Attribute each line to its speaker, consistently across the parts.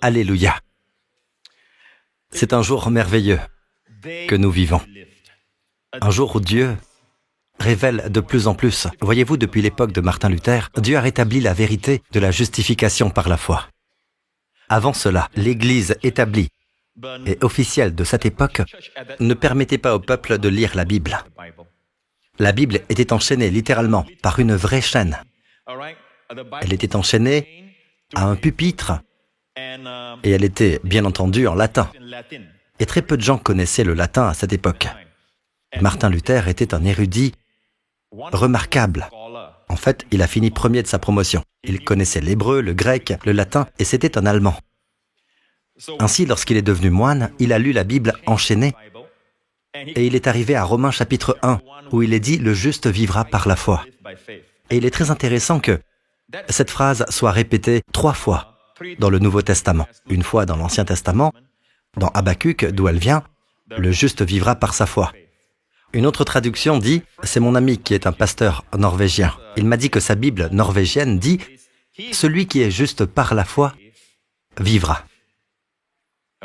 Speaker 1: Alléluia. C'est un jour merveilleux que nous vivons. Un jour où Dieu révèle de plus en plus. Voyez-vous, depuis l'époque de Martin Luther, Dieu a rétabli la vérité de la justification par la foi. Avant cela, l'Église établie et officielle de cette époque ne permettait pas au peuple de lire la Bible. La Bible était enchaînée littéralement par une vraie chaîne. Elle était enchaînée à un pupitre et elle était bien entendu en latin. Et très peu de gens connaissaient le latin à cette époque. Martin Luther était un érudit remarquable. En fait, il a fini premier de sa promotion. Il connaissait l'hébreu, le grec, le latin et c'était un Allemand. Ainsi, lorsqu'il est devenu moine, il a lu la Bible enchaînée et il est arrivé à Romains chapitre 1 où il est dit « Le juste vivra par la foi ». Et il est très intéressant que cette phrase soit répétée 3 fois dans le Nouveau Testament. Une fois dans l'Ancien Testament, dans Habakkuk, d'où elle vient, « Le juste vivra par sa foi ». Une autre traduction dit, c'est mon ami qui est un pasteur norvégien. Il m'a dit que sa Bible norvégienne dit « Celui qui est juste par la foi vivra ».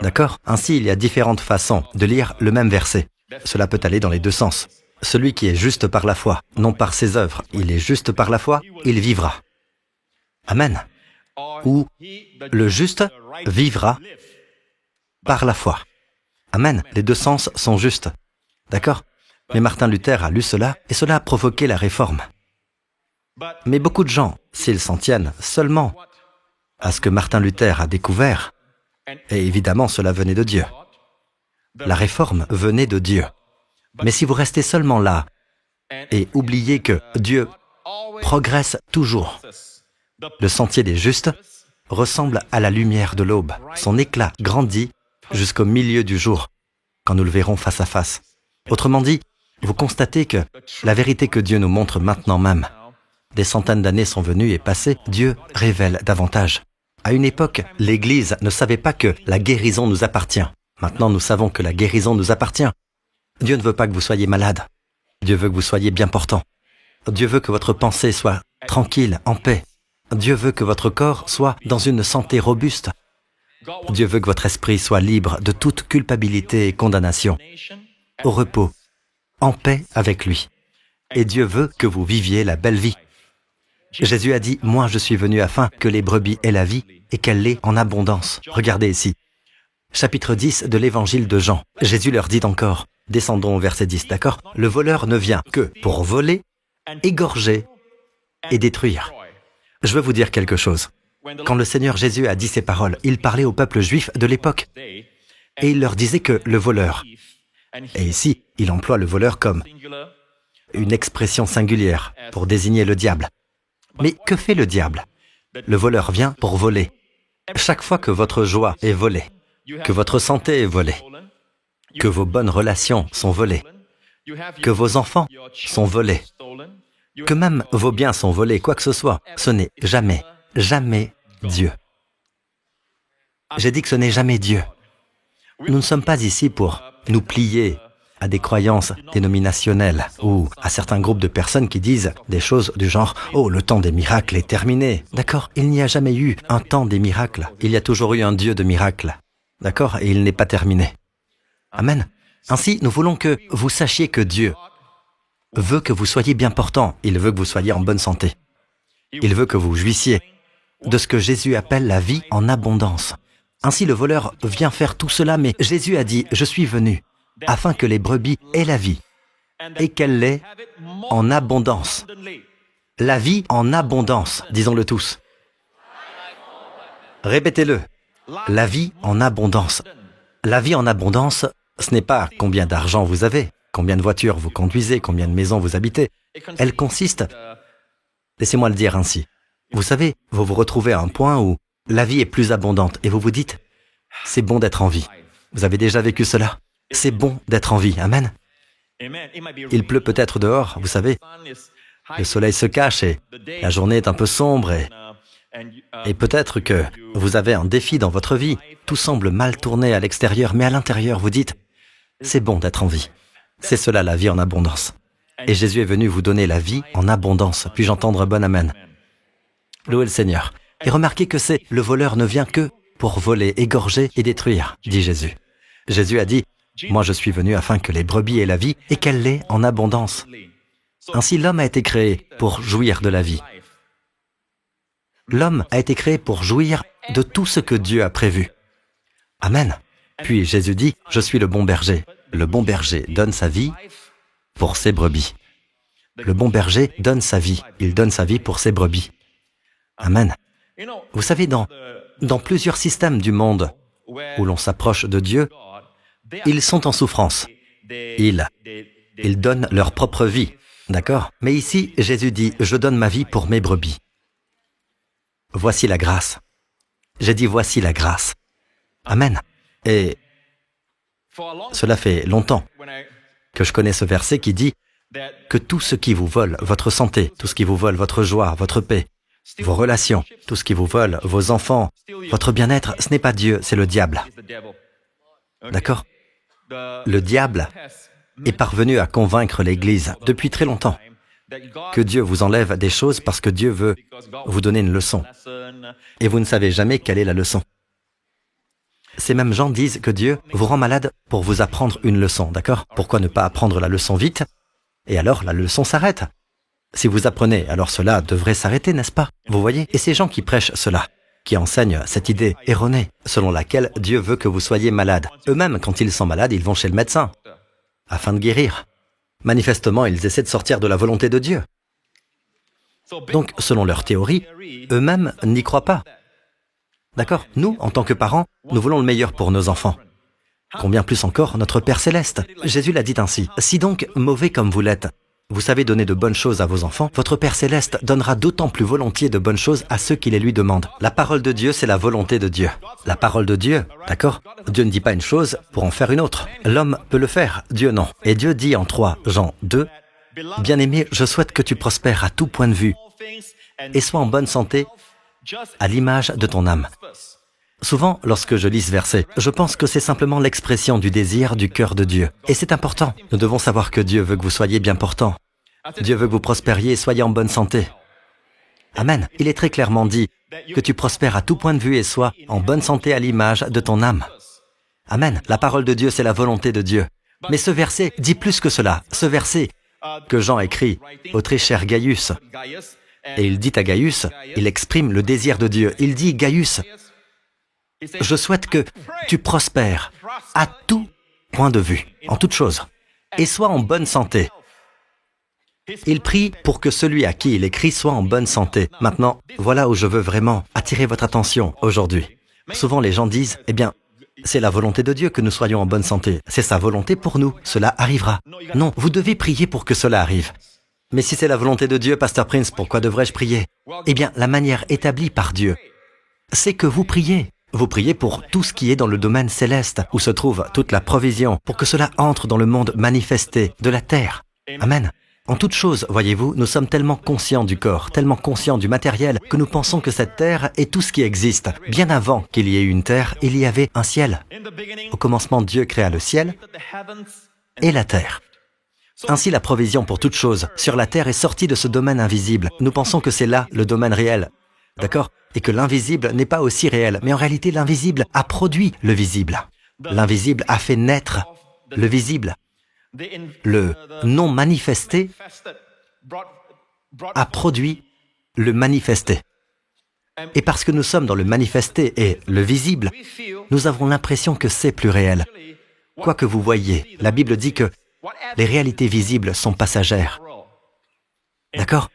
Speaker 1: D'accord? Ainsi, il y a différentes façons de lire le même verset. Cela peut aller dans les deux sens. Celui qui est juste par la foi, non par ses œuvres, il est juste par la foi, il vivra. Amen. Ou le juste vivra par la foi. Amen. Les deux sens sont justes. D'accord? Mais Martin Luther a lu cela, et cela a provoqué la réforme. Mais beaucoup de gens, s'ils s'en tiennent seulement à ce que Martin Luther a découvert, et évidemment cela venait de Dieu. La réforme venait de Dieu. Mais si vous restez seulement là, et oubliez que Dieu progresse toujours, le sentier des justes ressemble à la lumière de l'aube. Son éclat grandit jusqu'au milieu du jour, quand nous le verrons face à face. Autrement dit, vous constatez que la vérité que Dieu nous montre maintenant même, des centaines d'années sont venues et passées, Dieu révèle davantage. À une époque, l'Église ne savait pas que la guérison nous appartient. Maintenant, nous savons que la guérison nous appartient. Dieu ne veut pas que vous soyez malade. Dieu veut que vous soyez bien portant. Dieu veut que votre pensée soit tranquille, en paix. Dieu veut que votre corps soit dans une santé robuste. Dieu veut que votre esprit soit libre de toute culpabilité et condamnation, au repos, en paix avec lui. Et Dieu veut que vous viviez la belle vie. Jésus a dit, « Moi je suis venu afin que les brebis aient la vie et qu'elle l'ait en abondance. » Regardez ici. Chapitre 10 de l'évangile de Jean. Jésus leur dit encore, descendons au verset 10, d'accord? « Le voleur ne vient que pour voler, égorger et détruire. » Je veux vous dire quelque chose. Quand le Seigneur Jésus a dit ces paroles, il parlait au peuple juif de l'époque et il leur disait que le voleur, et ici, il emploie le voleur comme une expression singulière pour désigner le diable. Mais que fait le diable? Le voleur vient pour voler. Chaque fois que votre joie est volée, que votre santé est volée, que vos bonnes relations sont volées, que vos enfants sont volés, que même vos biens sont volés, quoi que ce soit, ce n'est jamais, jamais Dieu. J'ai dit que ce n'est jamais Dieu. Nous ne sommes pas ici pour nous plier à des croyances dénominationnelles ou à certains groupes de personnes qui disent des choses du genre « Oh, le temps des miracles est terminé ». D'accord? Il n'y a jamais eu un temps des miracles. Il y a toujours eu un Dieu de miracles. D'accord? Et il n'est pas terminé. Amen. Ainsi, nous voulons que vous sachiez que Dieu veut que vous soyez bien portant. Il veut que vous soyez en bonne santé. Il veut que vous jouissiez de ce que Jésus appelle la vie en abondance. Ainsi, le voleur vient faire tout cela, mais Jésus a dit « Je suis venu afin que les brebis aient la vie et qu'elle l'ait en abondance. » La vie en abondance, disons-le tous. Répétez-le. La vie en abondance. La vie en abondance, ce n'est pas combien d'argent vous avez, combien de voitures vous conduisez, combien de maisons vous habitez. Elle consiste, laissez-moi le dire ainsi, vous savez, vous vous retrouvez à un point où la vie est plus abondante et vous vous dites, c'est bon d'être en vie. Vous avez déjà vécu cela? C'est bon d'être en vie, amen. Il pleut peut-être dehors, vous savez, le soleil se cache et la journée est un peu sombre et peut-être que vous avez un défi dans votre vie, tout semble mal tourné à l'extérieur, mais à l'intérieur vous dites, c'est bon d'être en vie. C'est cela la vie en abondance. Et Jésus est venu vous donner la vie en abondance. Puis-je entendre un bon amen? Louez le Seigneur. Et remarquez que le voleur ne vient que pour voler, égorger et détruire, dit Jésus. Jésus a dit, « Moi je suis venu afin que les brebis aient la vie et qu'elle l'ait en abondance. » Ainsi l'homme a été créé pour jouir de la vie. L'homme a été créé pour jouir de tout ce que Dieu a prévu. Amen. Puis Jésus dit, « Je suis le bon berger. Le bon berger donne sa vie pour ses brebis. » Le bon berger donne sa vie. Il donne sa vie pour ses brebis. Amen. Vous savez, dans plusieurs systèmes du monde où l'on s'approche de Dieu, ils sont en souffrance. Ils donnent leur propre vie. D'accord? Mais ici, Jésus dit, « Je donne ma vie pour mes brebis. » Voici la grâce. J'ai dit, voici la grâce. Amen. Et cela fait longtemps que je connais ce verset qui dit que tout ce qui vous vole votre santé, tout ce qui vous vole votre joie, votre paix, vos relations, tout ce qui vous vole vos enfants, votre bien-être, ce n'est pas Dieu, c'est le diable. D'accord? Le diable est parvenu à convaincre l'Église depuis très longtemps que Dieu vous enlève des choses parce que Dieu veut vous donner une leçon. Et vous ne savez jamais quelle est la leçon. Ces mêmes gens disent que Dieu vous rend malade pour vous apprendre une leçon, d'accord? Pourquoi ne pas apprendre la leçon vite? Et alors la leçon s'arrête. Si vous apprenez, alors cela devrait s'arrêter, n'est-ce pas? Vous voyez? Et ces gens qui prêchent cela, qui enseignent cette idée erronée, selon laquelle Dieu veut que vous soyez malade. Eux-mêmes, quand ils sont malades, ils vont chez le médecin, afin de guérir. Manifestement, ils essaient de sortir de la volonté de Dieu. Donc, selon leur théorie, eux-mêmes n'y croient pas. D'accord? Nous, en tant que parents, nous voulons le meilleur pour nos enfants. Combien plus encore notre Père Céleste? Jésus l'a dit ainsi. Si donc, mauvais comme vous l'êtes, vous savez donner de bonnes choses à vos enfants, votre Père Céleste donnera d'autant plus volontiers de bonnes choses à ceux qui les lui demandent. La parole de Dieu, c'est la volonté de Dieu. La parole de Dieu, d'accord? Dieu ne dit pas une chose pour en faire une autre. L'homme peut le faire, Dieu non. Et Dieu dit en 3 Jean 2, « Bien-aimé, je souhaite que tu prospères à tout point de vue et sois en bonne santé à l'image de ton âme. » Souvent, lorsque je lis ce verset, je pense que c'est simplement l'expression du désir du cœur de Dieu. Et c'est important. Nous devons savoir que Dieu veut que vous soyez bien portants. Dieu veut que vous prospériez et soyez en bonne santé. Amen. Il est très clairement dit que tu prospères à tout point de vue et sois en bonne santé à l'image de ton âme. Amen. La parole de Dieu, c'est la volonté de Dieu. Mais ce verset dit plus que cela. Ce verset que Jean écrit au très cher Gaius, et il dit à Gaius, il exprime le désir de Dieu. Il dit, Gaius, je souhaite que tu prospères à tout point de vue, en toute chose, et sois en bonne santé. Il prie pour que celui à qui il écrit soit en bonne santé. Maintenant, voilà où je veux vraiment attirer votre attention aujourd'hui. Souvent les gens disent, eh bien, c'est la volonté de Dieu que nous soyons en bonne santé. C'est sa volonté pour nous, cela arrivera. Non, vous devez prier pour que cela arrive. Mais si c'est la volonté de Dieu, Pasteur Prince, pourquoi devrais-je prier? Eh bien, la manière établie par Dieu, c'est que vous priez. Vous priez pour tout ce qui est dans le domaine céleste, où se trouve toute la provision, pour que cela entre dans le monde manifesté de la terre. Amen. En toute chose, voyez-vous, nous sommes tellement conscients du corps, tellement conscients du matériel, que nous pensons que cette terre est tout ce qui existe. Bien avant qu'il y ait eu une terre, il y avait un ciel. Au commencement, Dieu créa le ciel et la terre. Ainsi, la provision pour toute chose sur la terre est sortie de ce domaine invisible. Nous pensons que c'est là le domaine réel. D'accord? Et que l'invisible n'est pas aussi réel. Mais en réalité, l'invisible a produit le visible. L'invisible a fait naître le visible. Le non manifesté a produit le manifesté. Et parce que nous sommes dans le manifesté et le visible, nous avons l'impression que c'est plus réel. Quoi que vous voyez, la Bible dit que les réalités visibles sont passagères. D'accord?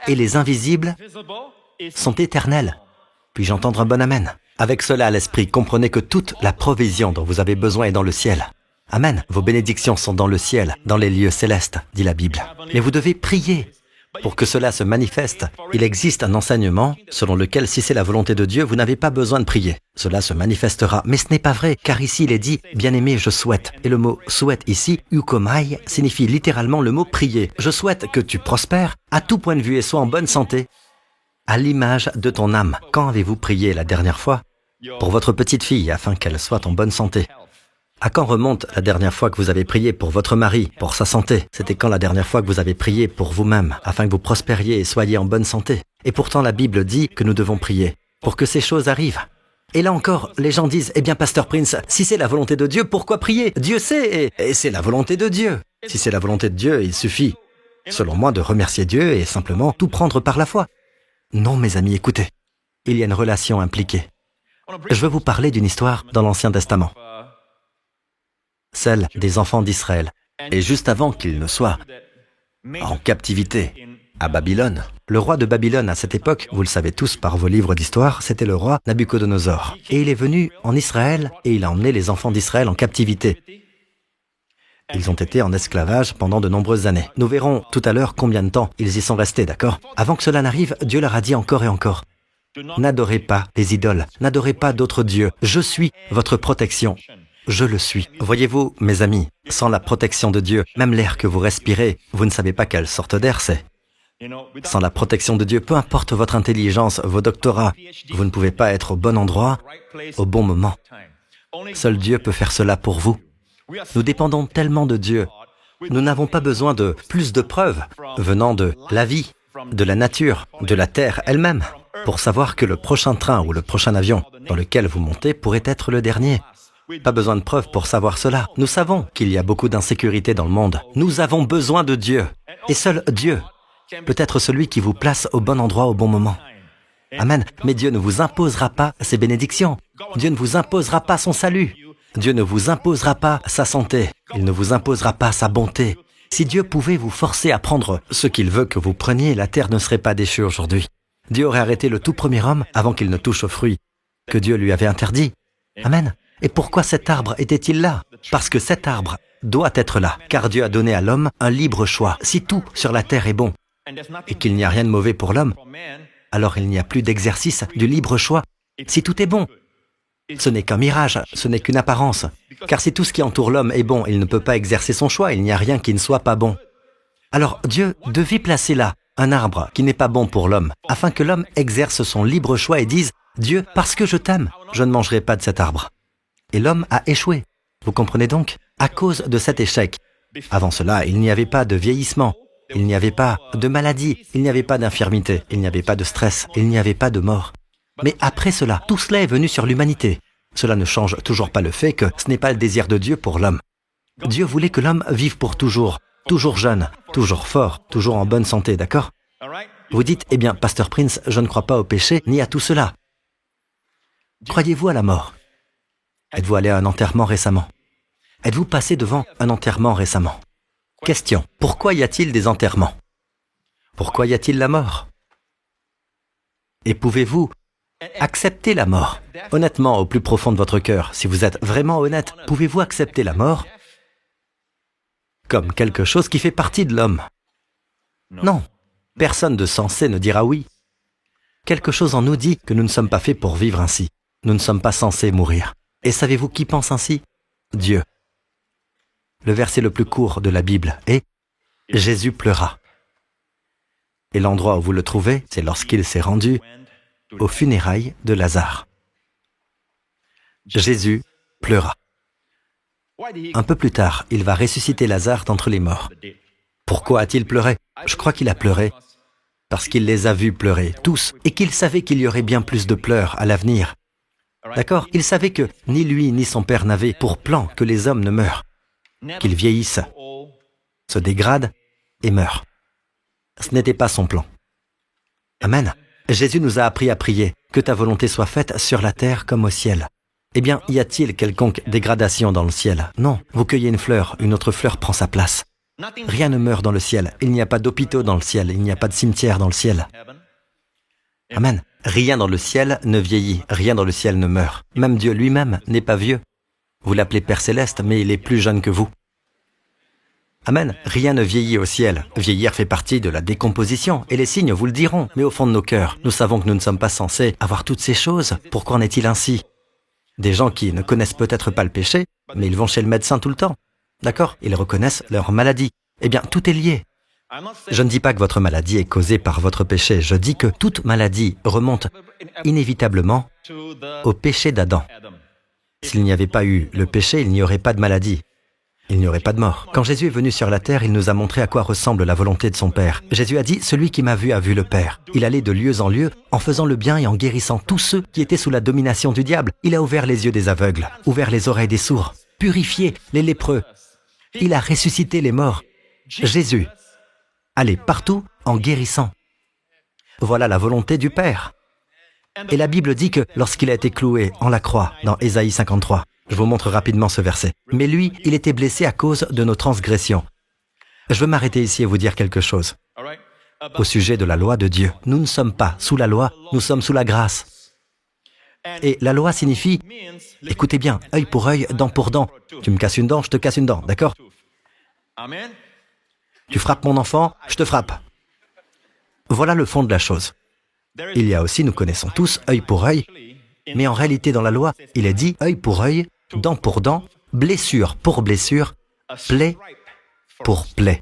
Speaker 1: Et les invisibles sont éternels. Puis-je entendre un bon amen? Avec cela à l'esprit, comprenez que toute la provision dont vous avez besoin est dans le ciel. Amen. Vos bénédictions sont dans le ciel, dans les lieux célestes, dit la Bible. Mais vous devez prier pour que cela se manifeste. Il existe un enseignement selon lequel, si c'est la volonté de Dieu, vous n'avez pas besoin de prier. Cela se manifestera. Mais ce n'est pas vrai, car ici il est dit « Bien-aimé, je souhaite ». Et le mot « souhaite » ici, « eukomai », signifie littéralement le mot « prier ». Je souhaite que tu prospères à tout point de vue et sois en bonne santé, à l'image de ton âme. Quand avez-vous prié la dernière fois pour votre petite fille afin qu'elle soit en bonne santé? À quand remonte la dernière fois que vous avez prié pour votre mari, pour sa santé? C'était quand la dernière fois que vous avez prié pour vous-même, afin que vous prospériez et soyez en bonne santé? Et pourtant la Bible dit que nous devons prier pour que ces choses arrivent. Et là encore, les gens disent, eh bien, Pasteur Prince, si c'est la volonté de Dieu, pourquoi prier? Dieu sait, et c'est la volonté de Dieu. Si c'est la volonté de Dieu, il suffit, selon moi, de remercier Dieu et simplement tout prendre par la foi. Non, mes amis, écoutez, il y a une relation impliquée. Je veux vous parler d'une histoire dans l'Ancien Testament, celle des enfants d'Israël. Et juste avant qu'ils ne soient en captivité à Babylone, le roi de Babylone à cette époque, vous le savez tous par vos livres d'histoire, c'était le roi Nabuchodonosor. Et il est venu en Israël et il a emmené les enfants d'Israël en captivité. Ils ont été en esclavage pendant de nombreuses années. Nous verrons tout à l'heure combien de temps ils y sont restés, d'accord? Avant que cela n'arrive, Dieu leur a dit encore et encore, n'adorez pas les idoles, n'adorez pas d'autres dieux. Je suis votre protection. Je le suis. Voyez-vous, mes amis, sans la protection de Dieu, même l'air que vous respirez, vous ne savez pas quelle sorte d'air c'est. Sans la protection de Dieu, peu importe votre intelligence, vos doctorats, vous ne pouvez pas être au bon endroit, au bon moment. Seul Dieu peut faire cela pour vous. Nous dépendons tellement de Dieu. Nous n'avons pas besoin de plus de preuves venant de la vie, de la nature, de la terre elle-même, pour savoir que le prochain train ou le prochain avion dans lequel vous montez pourrait être le dernier. Pas besoin de preuves pour savoir cela. Nous savons qu'il y a beaucoup d'insécurité dans le monde. Nous avons besoin de Dieu. Et seul Dieu peut être celui qui vous place au bon endroit au bon moment. Amen. Mais Dieu ne vous imposera pas ses bénédictions. Dieu ne vous imposera pas son salut. Dieu ne vous imposera pas sa santé. Il ne vous imposera pas sa bonté. Si Dieu pouvait vous forcer à prendre ce qu'il veut que vous preniez, la terre ne serait pas déchue aujourd'hui. Dieu aurait arrêté le tout premier homme avant qu'il ne touche au fruit que Dieu lui avait interdit. Amen. Et pourquoi cet arbre était-il là? Parce que cet arbre doit être là, car Dieu a donné à l'homme un libre choix. Si tout sur la terre est bon et qu'il n'y a rien de mauvais pour l'homme, alors il n'y a plus d'exercice du libre choix. Si tout est bon, ce n'est qu'un mirage, ce n'est qu'une apparence. Car si tout ce qui entoure l'homme est bon, il ne peut pas exercer son choix, il n'y a rien qui ne soit pas bon. Alors Dieu devait placer là un arbre qui n'est pas bon pour l'homme, afin que l'homme exerce son libre choix et dise « Dieu, parce que je t'aime, je ne mangerai pas de cet arbre ». Et l'homme a échoué. Vous comprenez donc? À cause de cet échec. Avant cela, il n'y avait pas de vieillissement, il n'y avait pas de maladie, il n'y avait pas d'infirmité, il n'y avait pas de stress, il n'y avait pas de mort. Mais après cela, tout cela est venu sur l'humanité. Cela ne change toujours pas le fait que ce n'est pas le désir de Dieu pour l'homme. Dieu voulait que l'homme vive pour toujours jeune, toujours fort, toujours en bonne santé, d'accord? Vous dites, eh bien, Pasteur Prince, je ne crois pas au péché ni à tout cela. Croyez-vous à la mort? Êtes-vous allé à un enterrement récemment? Êtes-vous passé devant un enterrement récemment? Question, pourquoi y a-t-il des enterrements? Pourquoi y a-t-il la mort? Et pouvez-vous accepter la mort? Honnêtement, au plus profond de votre cœur, si vous êtes vraiment honnête, pouvez-vous accepter la mort comme quelque chose qui fait partie de l'homme? Non, personne de sensé ne dira oui. Quelque chose en nous dit que nous ne sommes pas faits pour vivre ainsi. Nous ne sommes pas censés mourir. Et savez-vous qui pense ainsi? Dieu. Le verset le plus court de la Bible est « Jésus pleura ». Et l'endroit où vous le trouvez, c'est lorsqu'il s'est rendu aux funérailles de Lazare. Jésus pleura. Un peu plus tard, il va ressusciter Lazare d'entre les morts. Pourquoi a-t-il pleuré? Je crois qu'il a pleuré parce qu'il les a vus pleurer, tous, et qu'il savait qu'il y aurait bien plus de pleurs à l'avenir. D'accord? Il savait que ni lui ni son père n'avaient pour plan que les hommes ne meurent, qu'ils vieillissent, se dégradent et meurent. Ce n'était pas son plan. Amen. Jésus nous a appris à prier, que ta volonté soit faite sur la terre comme au ciel. Eh bien, y a-t-il quelconque dégradation dans le ciel? Non. Vous cueillez une fleur, une autre fleur prend sa place. Rien ne meurt dans le ciel. Il n'y a pas d'hôpitaux dans le ciel. Il n'y a pas de cimetière dans le ciel. Amen. Rien dans le ciel ne vieillit. Rien dans le ciel ne meurt. Même Dieu lui-même n'est pas vieux. Vous l'appelez Père Céleste, mais il est plus jeune que vous. Amen. Rien ne vieillit au ciel. Vieillir fait partie de la décomposition, et les signes vous le diront. Mais au fond de nos cœurs, nous savons que nous ne sommes pas censés avoir toutes ces choses. Pourquoi en est-il ainsi? Des gens qui ne connaissent peut-être pas le péché, mais ils vont chez le médecin tout le temps. D'accord? Ils reconnaissent leur maladie. Eh bien, tout est lié. Je ne dis pas que votre maladie est causée par votre péché. Je dis que toute maladie remonte inévitablement au péché d'Adam. S'il n'y avait pas eu le péché, il n'y aurait pas de maladie. il n'y aurait pas de mort. Quand Jésus est venu sur la terre, il nous a montré à quoi ressemble la volonté de son Père. Jésus a dit, « Celui qui m'a vu a vu le Père ». Il allait de lieu en lieu en faisant le bien et en guérissant tous ceux qui étaient sous la domination du diable. Il a ouvert les yeux des aveugles, ouvert les oreilles des sourds, purifié les lépreux. Il a ressuscité les morts. Jésus allait partout en guérissant. Voilà la volonté du Père. Et la Bible dit que lorsqu'il a été cloué en la croix, dans Ésaïe 53, je vous montre rapidement ce verset. Mais lui, il était blessé à cause de nos transgressions. Je veux m'arrêter ici et vous dire quelque chose. Au sujet de la loi de Dieu, nous ne sommes pas sous la loi, nous sommes sous la grâce. Et la loi signifie, écoutez bien, œil pour œil, dent pour dent. Tu me casses une dent, je te casse une dent, d'accord? Tu frappes mon enfant, je te frappe. Voilà le fond de la chose. Il y a aussi, nous connaissons tous, œil pour œil, mais en réalité dans la loi, il est dit œil pour œil, dent pour dent, blessure pour blessure, plaie pour plaie.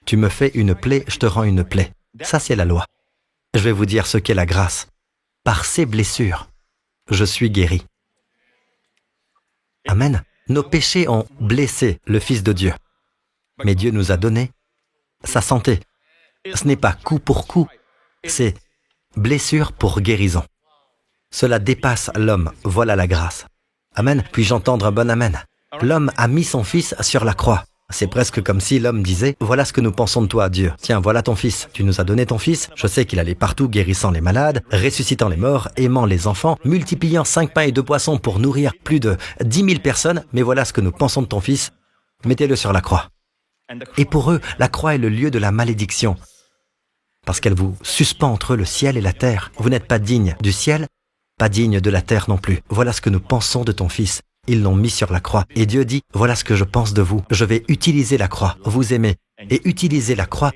Speaker 1: Tu me fais une plaie, je te rends une plaie. Ça, c'est la loi. Je vais vous dire ce qu'est la grâce. Par ces blessures, je suis guéri. Amen. Nos péchés ont blessé le Fils de Dieu. Mais Dieu nous a donné sa santé. Ce n'est pas coup pour coup, c'est blessure pour guérison. Cela dépasse l'homme, voilà la grâce. Amen. Puis-je entendre un bon amen? L'homme a mis son Fils sur la croix. C'est presque comme si l'homme disait, voilà ce que nous pensons de toi, Dieu. Tiens, voilà ton Fils. Tu nous as donné ton Fils. Je sais qu'il allait partout guérissant les malades, ressuscitant les morts, aimant les enfants, multipliant 5 pains et 2 poissons pour nourrir plus de 10 000 personnes. Mais voilà ce que nous pensons de ton Fils. Mettez-le sur la croix. Et pour eux, la croix est le lieu de la malédiction. Parce qu'elle vous suspend entre le ciel et la terre. Vous n'êtes pas digne du ciel, pas digne de la terre non plus. Voilà ce que nous pensons de ton Fils. Ils l'ont mis sur la croix. Et Dieu dit, voilà ce que je pense de vous. Je vais utiliser la croix, vous aimez, et utiliser la croix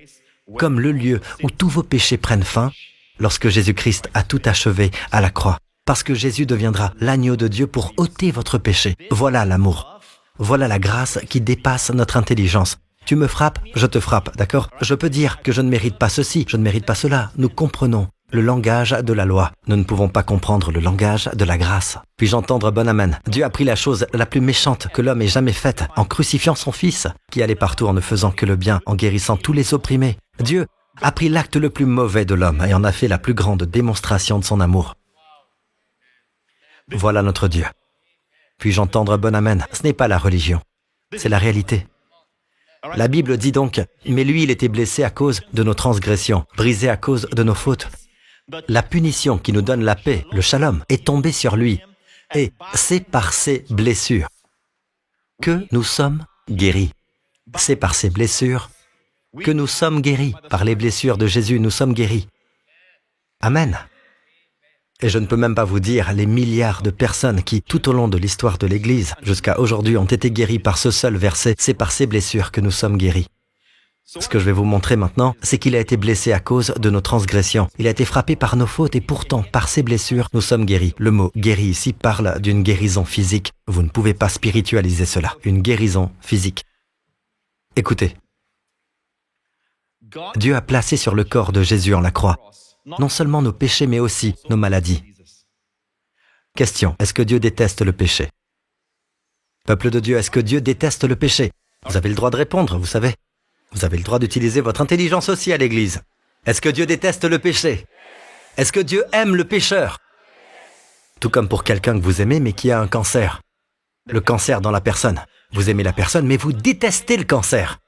Speaker 1: comme le lieu où tous vos péchés prennent fin lorsque Jésus-Christ a tout achevé à la croix. Parce que Jésus deviendra l'agneau de Dieu pour ôter votre péché. Voilà l'amour. Voilà la grâce qui dépasse notre intelligence. Tu me frappes, je te frappe, d'accord? Je peux dire que je ne mérite pas ceci, je ne mérite pas cela. Nous comprenons le langage de la loi. Nous ne pouvons pas comprendre le langage de la grâce. Puis-je entendre bon amen? Dieu a pris la chose la plus méchante que l'homme ait jamais faite en crucifiant son Fils, qui allait partout en ne faisant que le bien, en guérissant tous les opprimés. Dieu a pris l'acte le plus mauvais de l'homme et en a fait la plus grande démonstration de son amour. Voilà notre Dieu. Puis-je entendre bon amen? Ce n'est pas la religion, c'est la réalité. La Bible dit donc, mais lui, il était blessé à cause de nos transgressions, brisé à cause de nos fautes. La punition qui nous donne la paix, le shalom, est tombée sur lui. Et c'est par ses blessures que nous sommes guéris. C'est par ses blessures que nous sommes guéris. Par les blessures de Jésus, nous sommes guéris. Amen. Et je ne peux même pas vous dire les milliards de personnes qui, tout au long de l'histoire de l'Église, jusqu'à aujourd'hui, ont été guéries par ce seul verset. C'est par ces blessures que nous sommes guéris. Ce que je vais vous montrer maintenant, c'est qu'il a été blessé à cause de nos transgressions. Il a été frappé par nos fautes et pourtant, par ses blessures, nous sommes guéris. Le mot « guéri » ici parle d'une guérison physique. Vous ne pouvez pas spiritualiser cela. Une guérison physique. Écoutez. Dieu a placé sur le corps de Jésus en la croix non seulement nos péchés, mais aussi nos maladies. Question, est-ce que Dieu déteste le péché? Peuple de Dieu, est-ce que Dieu déteste le péché? Vous avez le droit de répondre, vous savez. Vous avez le droit d'utiliser votre intelligence aussi à l'Église. Est-ce que Dieu déteste le péché? Est-ce que Dieu aime le pécheur? Tout comme pour quelqu'un que vous aimez, mais qui a un cancer. Le cancer dans la personne. Vous aimez la personne, mais vous détestez le cancer.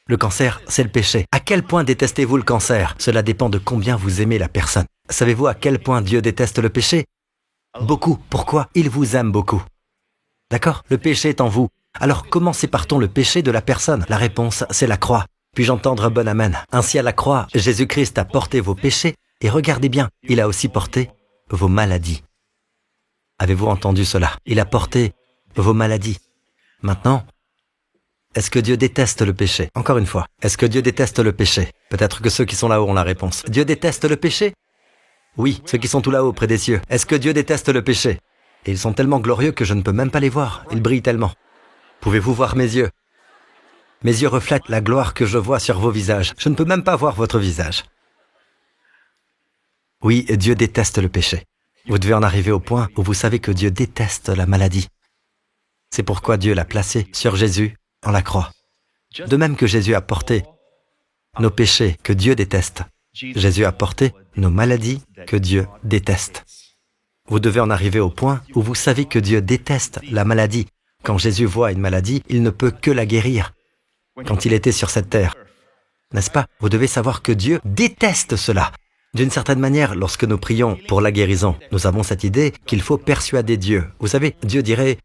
Speaker 1: Le cancer, c'est le péché. À quel point détestez-vous le cancer? Cela dépend de combien vous aimez la personne. Savez-vous à quel point Dieu déteste le péché? Beaucoup. Pourquoi? Il vous aime beaucoup. D'accord? Le péché est en vous. Alors comment sépare-t-on le péché de la personne? La réponse, c'est la croix. Puis-je entendre un bon amen? Ainsi à la croix, Jésus-Christ a porté vos péchés, et regardez bien, il a aussi porté vos maladies. Avez-vous entendu cela? Il a porté vos maladies. Maintenant, est-ce que Dieu déteste le péché? Encore une fois, est-ce que Dieu déteste le péché? Peut-être que ceux qui sont là-haut ont la réponse. Dieu déteste le péché? Oui, ceux qui sont tout là-haut, près des cieux. Est-ce que Dieu déteste le péché? Et ils sont tellement glorieux que je ne peux même pas les voir. Ils brillent tellement. Pouvez-vous voir mes yeux? Mes yeux reflètent la gloire que je vois sur vos visages. Je ne peux même pas voir votre visage. Oui, Dieu déteste le péché. Vous devez en arriver au point où vous savez que Dieu déteste la maladie. C'est pourquoi Dieu l'a placé sur Jésus en la croix. De même que Jésus a porté nos péchés que Dieu déteste, Jésus a porté nos maladies que Dieu déteste. Vous devez en arriver au point où vous savez que Dieu déteste la maladie. Quand Jésus voit une maladie, il ne peut que la guérir. Quand il était sur cette terre, n'est-ce pas? Vous devez savoir que Dieu déteste cela. D'une certaine manière, lorsque nous prions pour la guérison, nous avons cette idée qu'il faut persuader Dieu. Vous savez, Dieu dirait,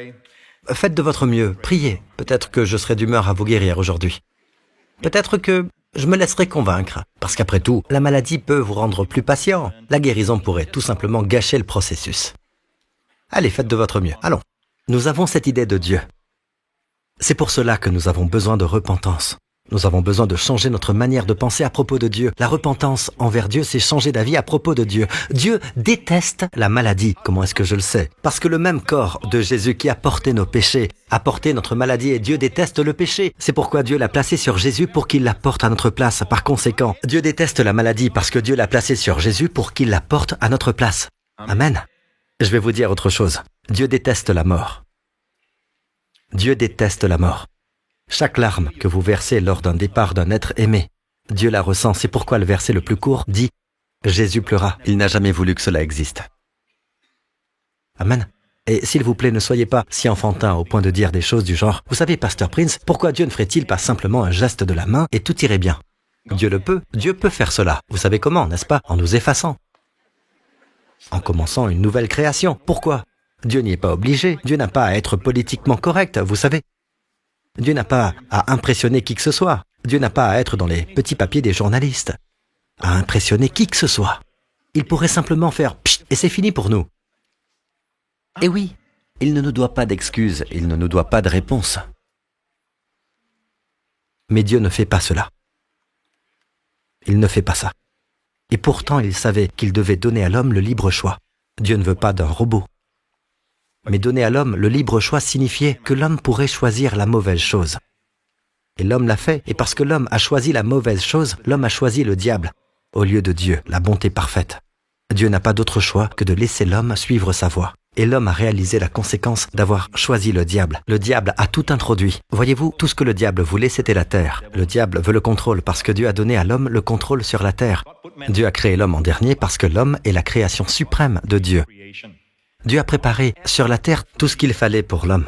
Speaker 1: « Faites de votre mieux, priez. Peut-être que je serai d'humeur à vous guérir aujourd'hui. Peut-être que je me laisserai convaincre, parce qu'après tout, la maladie peut vous rendre plus patient. La guérison pourrait tout simplement gâcher le processus. Allez, faites de votre mieux. Allons. » Nous avons cette idée de Dieu. C'est pour cela que nous avons besoin de repentance. Nous avons besoin de changer notre manière de penser à propos de Dieu. La repentance envers Dieu, c'est changer d'avis à propos de Dieu. Dieu déteste la maladie. Comment est-ce que je le sais? Parce que le même corps de Jésus qui a porté nos péchés, a porté notre maladie et Dieu déteste le péché. C'est pourquoi Dieu l'a placé sur Jésus pour qu'il la porte à notre place. Par conséquent, Dieu déteste la maladie parce que Dieu l'a placé sur Jésus pour qu'il la porte à notre place. Amen. Je vais vous dire autre chose. Dieu déteste la mort. Dieu déteste la mort. Chaque larme que vous versez lors d'un départ d'un être aimé, Dieu la ressent. C'est pourquoi le verset le plus court dit « Jésus pleura ». Il n'a jamais voulu que cela existe. Amen. Et s'il vous plaît, ne soyez pas si enfantin au point de dire des choses du genre « Vous savez, Pasteur Prince, pourquoi Dieu ne ferait-il pas simplement un geste de la main et tout irait bien ?» Dieu le peut. Dieu peut faire cela. Vous savez comment, n'est-ce pas? En nous effaçant. En commençant une nouvelle création. Pourquoi? Dieu n'y est pas obligé. Dieu n'a pas à être politiquement correct, vous savez. Dieu n'a pas à impressionner qui que ce soit. Dieu n'a pas à être dans les petits papiers des journalistes, à impressionner qui que ce soit. Il pourrait simplement faire « pchit » et c'est fini pour nous. Et oui, il ne nous doit pas d'excuses, il ne nous doit pas de réponse. Mais Dieu ne fait pas cela. Il ne fait pas ça. Et pourtant, il savait qu'il devait donner à l'homme le libre choix. Dieu ne veut pas d'un robot. Mais donner à l'homme le libre choix signifiait que l'homme pourrait choisir la mauvaise chose. Et l'homme l'a fait, et parce que l'homme a choisi la mauvaise chose, l'homme a choisi le diable, au lieu de Dieu, la bonté parfaite. Dieu n'a pas d'autre choix que de laisser l'homme suivre sa voie. Et l'homme a réalisé la conséquence d'avoir choisi le diable. Le diable a tout introduit. Voyez-vous, tout ce que le diable voulait, c'était la terre. Le diable veut le contrôle parce que Dieu a donné à l'homme le contrôle sur la terre. Dieu a créé l'homme en dernier parce que l'homme est la création suprême de Dieu. Dieu a préparé sur la terre tout ce qu'il fallait pour l'homme.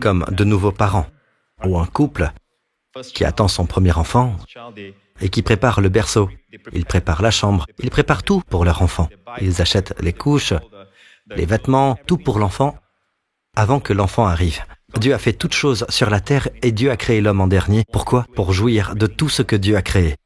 Speaker 1: Comme de nouveaux parents, ou un couple qui attend son premier enfant et qui prépare le berceau. Ils préparent la chambre, ils préparent tout pour leur enfant. Ils achètent les couches, les vêtements, tout pour l'enfant avant que l'enfant arrive. Dieu a fait toutes choses sur la terre et Dieu a créé l'homme en dernier. Pourquoi? Pour jouir de tout ce que Dieu a créé.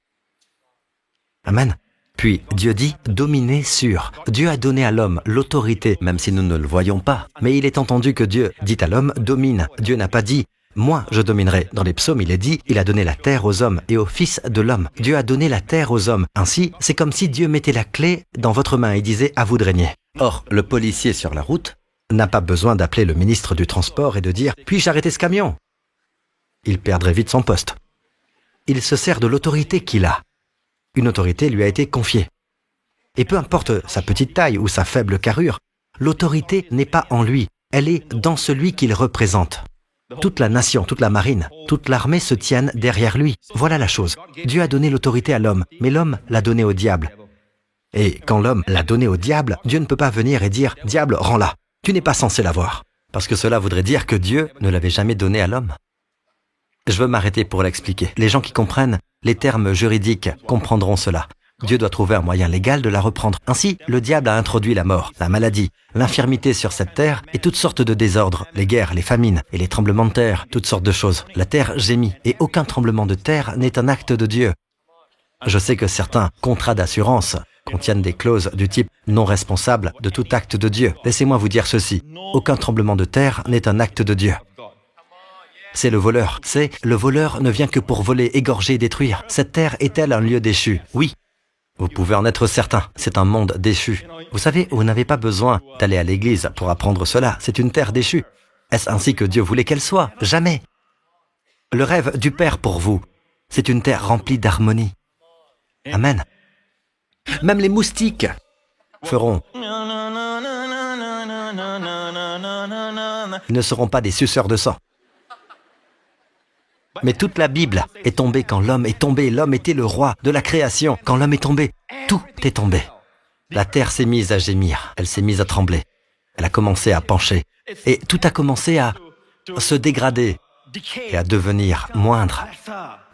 Speaker 1: Amen. Puis Dieu dit « dominer sur ». Dieu a donné à l'homme l'autorité, même si nous ne le voyons pas. Mais il est entendu que Dieu dit à l'homme « domine ». Dieu n'a pas dit « moi, je dominerai ». Dans les psaumes, il est dit « il a donné la terre aux hommes et aux fils de l'homme ». Dieu a donné la terre aux hommes. Ainsi, c'est comme si Dieu mettait la clé dans votre main et disait « à vous de régner ». Or, le policier sur la route n'a pas besoin d'appeler le ministre du Transport et de dire « puis-je arrêter ce camion ?» Il perdrait vite son poste. Il se sert de l'autorité qu'il a. Une autorité lui a été confiée. Et peu importe sa petite taille ou sa faible carrure, l'autorité n'est pas en lui, elle est dans celui qu'il représente. Toute la nation, toute la marine, toute l'armée se tiennent derrière lui. Voilà la chose. Dieu a donné l'autorité à l'homme, mais l'homme l'a donnée au diable. Et quand l'homme l'a donnée au diable, Dieu ne peut pas venir et dire « Diable, rends-la, tu n'es pas censé l'avoir ». Parce que cela voudrait dire que Dieu ne l'avait jamais donnée à l'homme. Je veux m'arrêter pour l'expliquer. Les gens qui comprennent les termes juridiques comprendront cela. Dieu doit trouver un moyen légal de la reprendre. Ainsi, le diable a introduit la mort, la maladie, l'infirmité sur cette terre et toutes sortes de désordres, les guerres, les famines et les tremblements de terre, toutes sortes de choses. La terre gémit et aucun tremblement de terre n'est un acte de Dieu. Je sais que certains contrats d'assurance contiennent des clauses du type « non responsable de tout acte de Dieu ». Laissez-moi vous dire ceci, aucun tremblement de terre n'est un acte de Dieu. C'est le voleur. Le voleur ne vient que pour voler, égorger et détruire. Cette terre est-elle un lieu déchu? Oui. Vous pouvez en être certain. C'est un monde déchu. Vous savez, vous n'avez pas besoin d'aller à l'église pour apprendre cela. C'est une terre déchue. Est-ce ainsi que Dieu voulait qu'elle soit? Jamais. Le rêve du Père pour vous, c'est une terre remplie d'harmonie. Amen. Même les moustiques feront Ils ne seront pas des suceurs de sang. Mais toute la Bible est tombée quand l'homme est tombé. L'homme était le roi de la création. Quand l'homme est tombé, tout est tombé. La terre s'est mise à gémir, elle s'est mise à trembler. Elle a commencé à pencher. Et tout a commencé à se dégrader et à devenir moindre.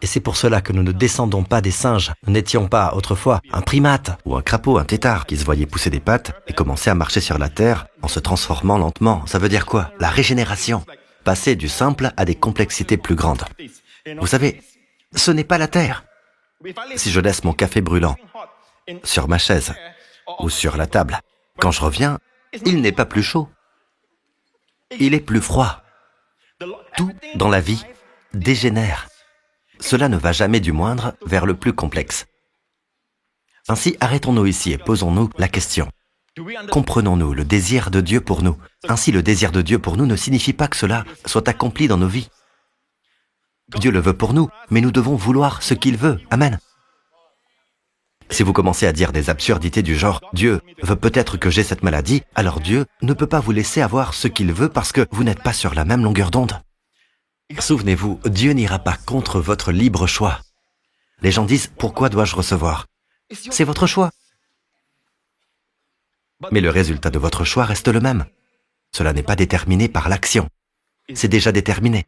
Speaker 1: Et c'est pour cela que nous ne descendons pas des singes. Nous n'étions pas autrefois un primate ou un crapaud, un tétard qui se voyait pousser des pattes et commençait à marcher sur la terre en se transformant lentement. Ça veut dire quoi? La régénération. Passer du simple à des complexités plus grandes. Vous savez, ce n'est pas la terre. Si je laisse mon café brûlant sur ma chaise ou sur la table, quand je reviens, il n'est pas plus chaud. Il est plus froid. Tout dans la vie dégénère. Cela ne va jamais du moindre vers le plus complexe. Ainsi, arrêtons-nous ici et posons-nous la question. Comprenons-nous le désir de Dieu pour nous? Ainsi, le désir de Dieu pour nous ne signifie pas que cela soit accompli dans nos vies. Dieu le veut pour nous, mais nous devons vouloir ce qu'il veut. Amen. Si vous commencez à dire des absurdités du genre « Dieu veut peut-être que j'ai cette maladie », alors Dieu ne peut pas vous laisser avoir ce qu'il veut parce que vous n'êtes pas sur la même longueur d'onde. Souvenez-vous, Dieu n'ira pas contre votre libre choix. Les gens disent « Pourquoi dois-je recevoir ?» C'est votre choix. Mais le résultat de votre choix reste le même. Cela n'est pas déterminé par l'action. C'est déjà déterminé.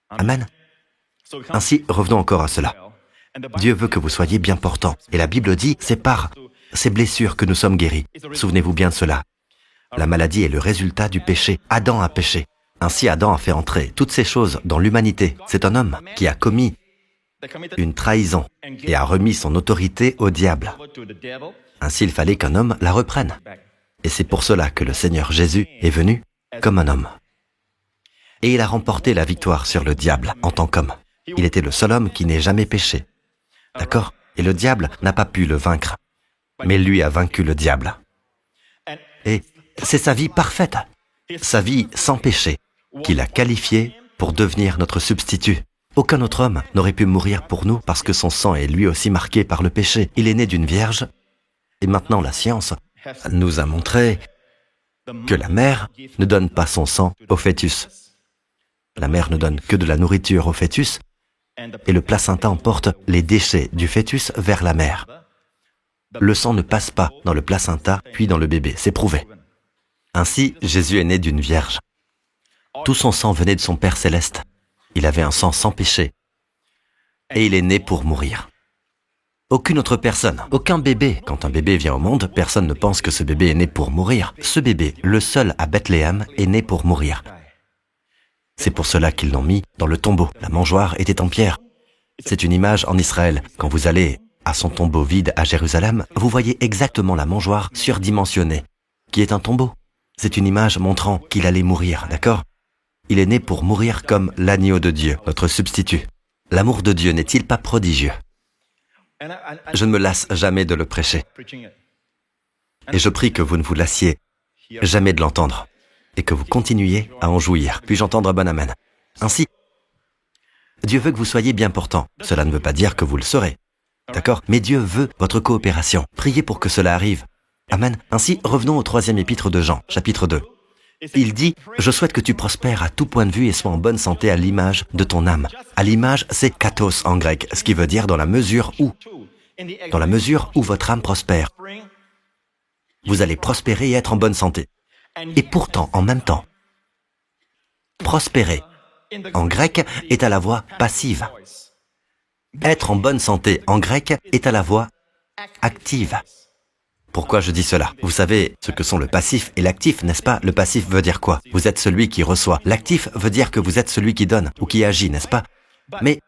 Speaker 1: Amen. Ainsi, revenons encore à cela. Dieu veut que vous soyez bien portant. Et la Bible dit, c'est par ces blessures que nous sommes guéris. Souvenez-vous bien de cela. La maladie est le résultat du péché. Adam a péché. Ainsi, Adam a fait entrer toutes ces choses dans l'humanité. C'est un homme qui a commis une trahison et a remis son autorité au diable. Ainsi, il fallait qu'un homme la reprenne. Et c'est pour cela que le Seigneur Jésus est venu comme un homme. Et il a remporté la victoire sur le diable en tant qu'homme. Il était le seul homme qui n'ait jamais péché. D'accord? Et le diable n'a pas pu le vaincre. Mais lui a vaincu le diable. Et c'est sa vie parfaite, sa vie sans péché, qu'il a qualifiée pour devenir notre substitut. Aucun autre homme n'aurait pu mourir pour nous parce que son sang est lui aussi marqué par le péché. Il est né d'une vierge. Et maintenant, la science nous a montré que la mère ne donne pas son sang au fœtus. La mère ne donne que de la nourriture au fœtus et le placenta emporte les déchets du fœtus vers la mère. Le sang ne passe pas dans le placenta puis dans le bébé, c'est prouvé. Ainsi, Jésus est né d'une vierge. Tout son sang venait de son Père céleste. Il avait un sang sans péché. Et il est né pour mourir. Aucune autre personne, aucun bébé. Quand un bébé vient au monde, personne ne pense que ce bébé est né pour mourir. Ce bébé, le seul à Bethléem, est né pour mourir. C'est pour cela qu'ils l'ont mis dans le tombeau. La mangeoire était en pierre. C'est une image en Israël. Quand vous allez à son tombeau vide à Jérusalem, vous voyez exactement la mangeoire surdimensionnée, qui est un tombeau. C'est une image montrant qu'il allait mourir, d'accord? Il est né pour mourir comme l'agneau de Dieu, notre substitut. L'amour de Dieu n'est-il pas prodigieux? Je ne me lasse jamais de le prêcher. Et je prie que vous ne vous lassiez jamais de l'entendre et que vous continuiez à en jouir. Puis-je entendre un bon amen? Ainsi, Dieu veut que vous soyez bien portant. Cela ne veut pas dire que vous le serez. D'accord? Mais Dieu veut votre coopération. Priez pour que cela arrive. Amen. Ainsi, revenons au 3e épître de Jean, chapitre 2. Il dit, « Je souhaite que tu prospères à tout point de vue et sois en bonne santé à l'image de ton âme. » À l'image, c'est katos en grec, ce qui veut dire dans la mesure où. Dans la mesure où votre âme prospère. Vous allez prospérer et être en bonne santé. Et pourtant, en même temps, prospérer, en grec, est à la voix passive. Être en bonne santé, en grec, est à la voix active. Pourquoi je dis cela? Vous savez ce que sont le passif et l'actif, n'est-ce pas? Le passif veut dire quoi? Vous êtes celui qui reçoit. L'actif veut dire que vous êtes celui qui donne ou qui agit, n'est-ce pas? Mais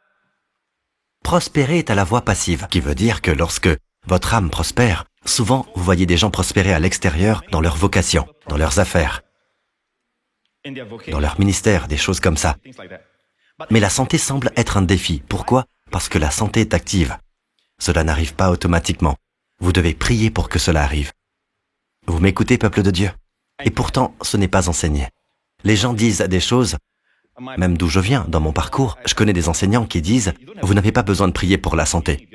Speaker 1: prospérer est à la voix passive, qui veut dire que lorsque votre âme prospère, souvent vous voyez des gens prospérer à l'extérieur dans leur vocation, dans leurs affaires, dans leur ministère, des choses comme ça. Mais la santé semble être un défi. Pourquoi? Parce que la santé est active. Cela n'arrive pas automatiquement. Vous devez prier pour que cela arrive. Vous m'écoutez, peuple de Dieu? Et pourtant, ce n'est pas enseigné. Les gens disent des choses, même d'où je viens, dans mon parcours, je connais des enseignants qui disent « Vous n'avez pas besoin de prier pour la santé.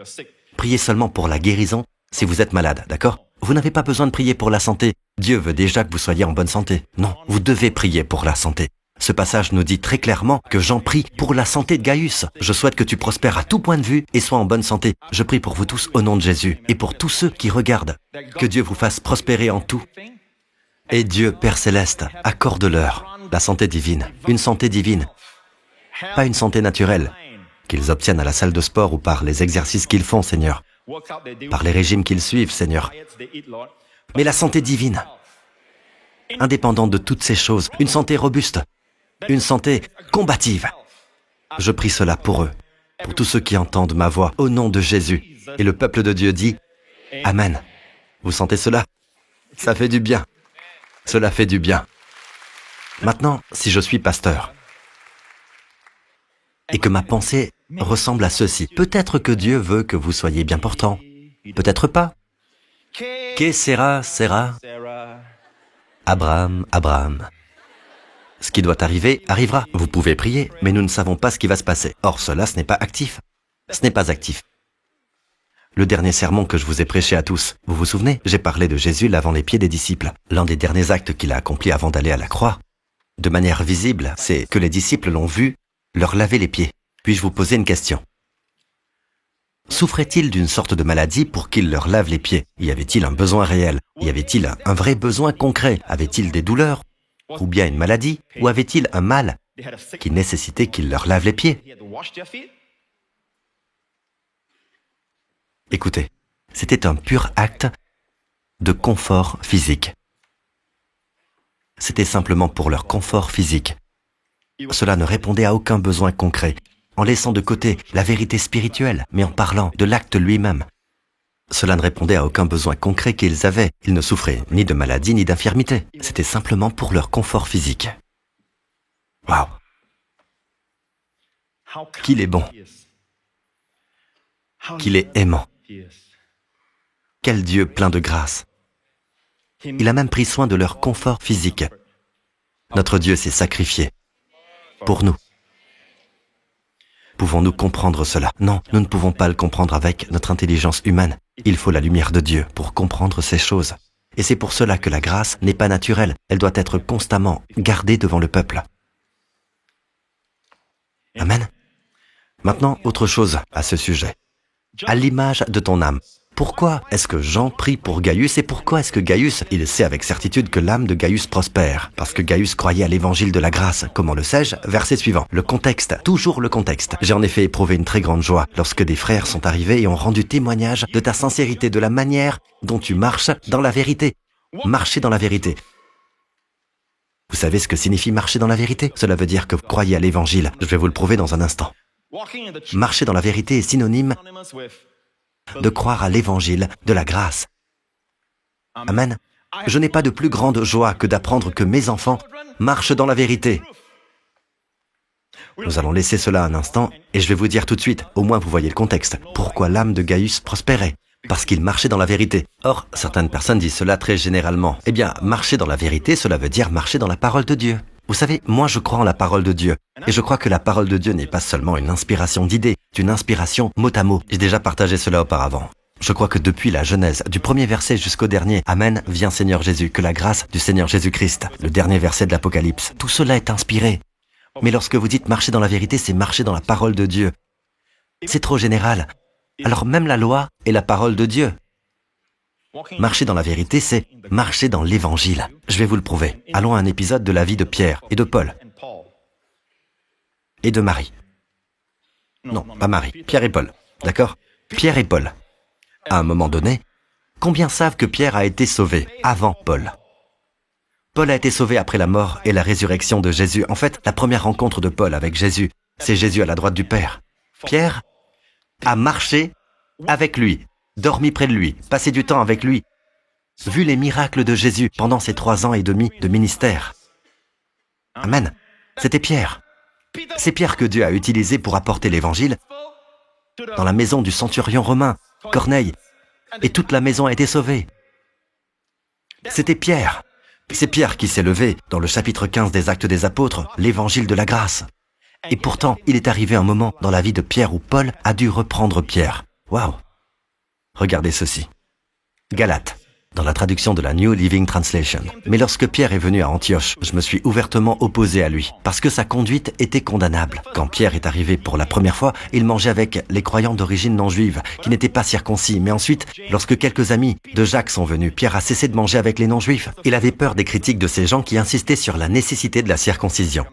Speaker 1: Priez seulement pour la guérison si vous êtes malade, d'accord? Vous n'avez pas besoin de prier pour la santé. Dieu veut déjà que vous soyez en bonne santé. Non, vous devez prier pour la santé. Ce passage nous dit très clairement que Jean prie pour la santé de Gaius. Je souhaite que tu prospères à tout point de vue et sois en bonne santé. Je prie pour vous tous au nom de Jésus et pour tous ceux qui regardent. Que Dieu vous fasse prospérer en tout. Et Dieu, Père Céleste, accorde-leur la santé divine. Une santé divine, pas une santé naturelle, qu'ils obtiennent à la salle de sport ou par les exercices qu'ils font, Seigneur, par les régimes qu'ils suivent, Seigneur. Mais la santé divine, indépendante de toutes ces choses, une santé robuste, une santé combative. Je prie cela pour eux, pour tous ceux qui entendent ma voix, au nom de Jésus. Et le peuple de Dieu dit, Amen. Vous sentez cela? Ça fait du bien. Cela fait du bien. Maintenant, si je suis pasteur, et que ma pensée ressemble à ceci, peut-être que Dieu veut que vous soyez bien portant, peut-être pas. Que sera, sera, Abraham, Abraham. Ce qui doit arriver, arrivera. Vous pouvez prier, mais nous ne savons pas ce qui va se passer. Or, cela, ce n'est pas actif. Ce n'est pas actif. Le dernier sermon que je vous ai prêché à tous, vous vous souvenez? J'ai parlé de Jésus lavant les pieds des disciples. L'un des derniers actes qu'il a accompli avant d'aller à la croix, de manière visible, c'est que les disciples l'ont vu leur laver les pieds. Puis-je vous poser une question? Souffrait-il d'une sorte de maladie pour qu'il leur lave les pieds? Y avait-il un besoin réel? Y avait-il un vrai besoin concret? Avait-il des douleurs? Ou bien une maladie? Ou avait-il un mal qui nécessitait qu'il leur lave les pieds? Écoutez, c'était un pur acte de confort physique. C'était simplement pour leur confort physique. Cela ne répondait à aucun besoin concret, en laissant de côté la vérité spirituelle, mais en parlant de l'acte lui-même. Cela ne répondait à aucun besoin concret qu'ils avaient. Ils ne souffraient ni de maladie ni d'infirmité. C'était simplement pour leur confort physique. Waouh! Qu'il est bon. Qu'il est aimant. Quel Dieu plein de grâce. Il a même pris soin de leur confort physique. Notre Dieu s'est sacrifié pour nous. Pouvons-nous comprendre cela? Non, nous ne pouvons pas le comprendre avec notre intelligence humaine. Il faut la lumière de Dieu pour comprendre ces choses. Et c'est pour cela que la grâce n'est pas naturelle. Elle doit être constamment gardée devant le peuple. Amen. Maintenant, autre chose à ce sujet. À l'image de ton âme. Pourquoi est-ce que Jean prie pour Gaius et pourquoi est-ce que Gaius, il sait avec certitude que l'âme de Gaius prospère? Parce que Gaius croyait à l'évangile de la grâce. Comment le sais-je? Verset suivant. Le contexte. Toujours le contexte. J'ai en effet éprouvé une très grande joie lorsque des frères sont arrivés et ont rendu témoignage de ta sincérité, de la manière dont tu marches dans la vérité. Marcher dans la vérité. Vous savez ce que signifie marcher dans la vérité? Cela veut dire que vous croyez à l'évangile. Je vais vous le prouver dans un instant. Marcher dans la vérité est synonyme de croire à l'évangile de la grâce. Amen. Je n'ai pas de plus grande joie que d'apprendre que mes enfants marchent dans la vérité. Nous allons laisser cela un instant et je vais vous dire tout de suite, au moins vous voyez le contexte, pourquoi l'âme de Gaius prospérait. Parce qu'il marchait dans la vérité. Or, certaines personnes disent cela très généralement. Eh bien, marcher dans la vérité, cela veut dire marcher dans la parole de Dieu. Vous savez, moi je crois en la parole de Dieu. Et je crois que la parole de Dieu n'est pas seulement une inspiration d'idées, c'est une inspiration mot à mot. J'ai déjà partagé cela auparavant. Je crois que depuis la Genèse, du premier verset jusqu'au dernier, Amen, viens Seigneur Jésus, que la grâce du Seigneur Jésus-Christ, le dernier verset de l'Apocalypse, tout cela est inspiré. Mais lorsque vous dites marcher dans la vérité, c'est marcher dans la parole de Dieu. C'est trop général. Alors même la loi est la parole de Dieu. Marcher dans la vérité, c'est marcher dans l'évangile. Je vais vous le prouver. Allons à un épisode de la vie de Pierre et de Paul. Et de Marie. Non, pas Marie. Pierre et Paul. D'accord? Pierre et Paul. À un moment donné, combien savent que Pierre a été sauvé avant Paul? Paul a été sauvé après la mort et la résurrection de Jésus. En fait, la première rencontre de Paul avec Jésus, c'est Jésus à la droite du Père. Pierre a marché avec lui, dormi près de lui, passé du temps avec lui, vu les miracles de Jésus pendant ces 3 ans et demi de ministère. Amen. C'était Pierre. C'est Pierre que Dieu a utilisé pour apporter l'évangile dans la maison du centurion romain, Corneille, et toute la maison a été sauvée. C'était Pierre. C'est Pierre qui s'est levé dans le chapitre 15 des Actes des Apôtres, l'évangile de la grâce. Et pourtant, il est arrivé un moment dans la vie de Pierre où Paul a dû reprendre Pierre. Waouh! Regardez ceci. Galates, dans la traduction de la New Living Translation. Mais lorsque Pierre est venu à Antioche, je me suis ouvertement opposé à lui, parce que sa conduite était condamnable. Quand Pierre est arrivé pour la première fois, il mangeait avec les croyants d'origine non juive, qui n'étaient pas circoncis. Mais ensuite, lorsque quelques amis de Jacques sont venus, Pierre a cessé de manger avec les non-juifs. Il avait peur des critiques de ces gens qui insistaient sur la nécessité de la circoncision.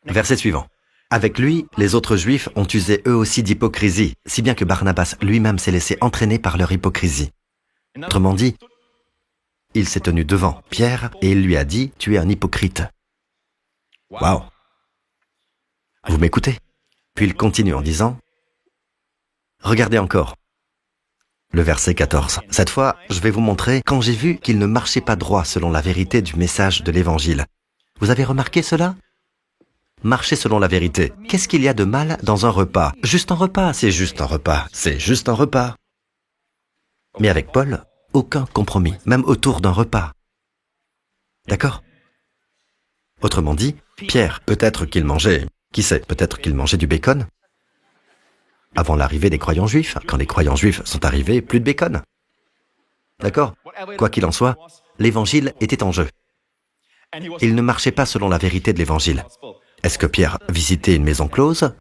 Speaker 1: Verset suivant. Avec lui, les autres juifs ont usé eux aussi d'hypocrisie, si bien que Barnabas lui-même s'est laissé entraîner par leur hypocrisie. Autrement dit, il s'est tenu devant Pierre et il lui a dit « Tu es un hypocrite ». Waouh! Vous m'écoutez? Puis il continue en disant « Regardez encore ». Le verset 14. Cette fois, je vais vous montrer quand j'ai vu qu'il ne marchait pas droit selon la vérité du message de l'Évangile. Vous avez remarqué cela? Marcher selon la vérité. Qu'est-ce qu'il y a de mal dans un repas? Juste un repas, c'est juste un repas, c'est juste un repas. Mais avec Paul, aucun compromis, même autour d'un repas. D'accord? Autrement dit, Pierre, peut-être qu'il mangeait, qui sait, peut-être qu'il mangeait du bacon. Avant l'arrivée des croyants juifs, quand les croyants juifs sont arrivés, plus de bacon. D'accord? Quoi qu'il en soit, l'évangile était en jeu. Il ne marchait pas selon la vérité de l'évangile. Est-ce que Pierre visitait une maison close?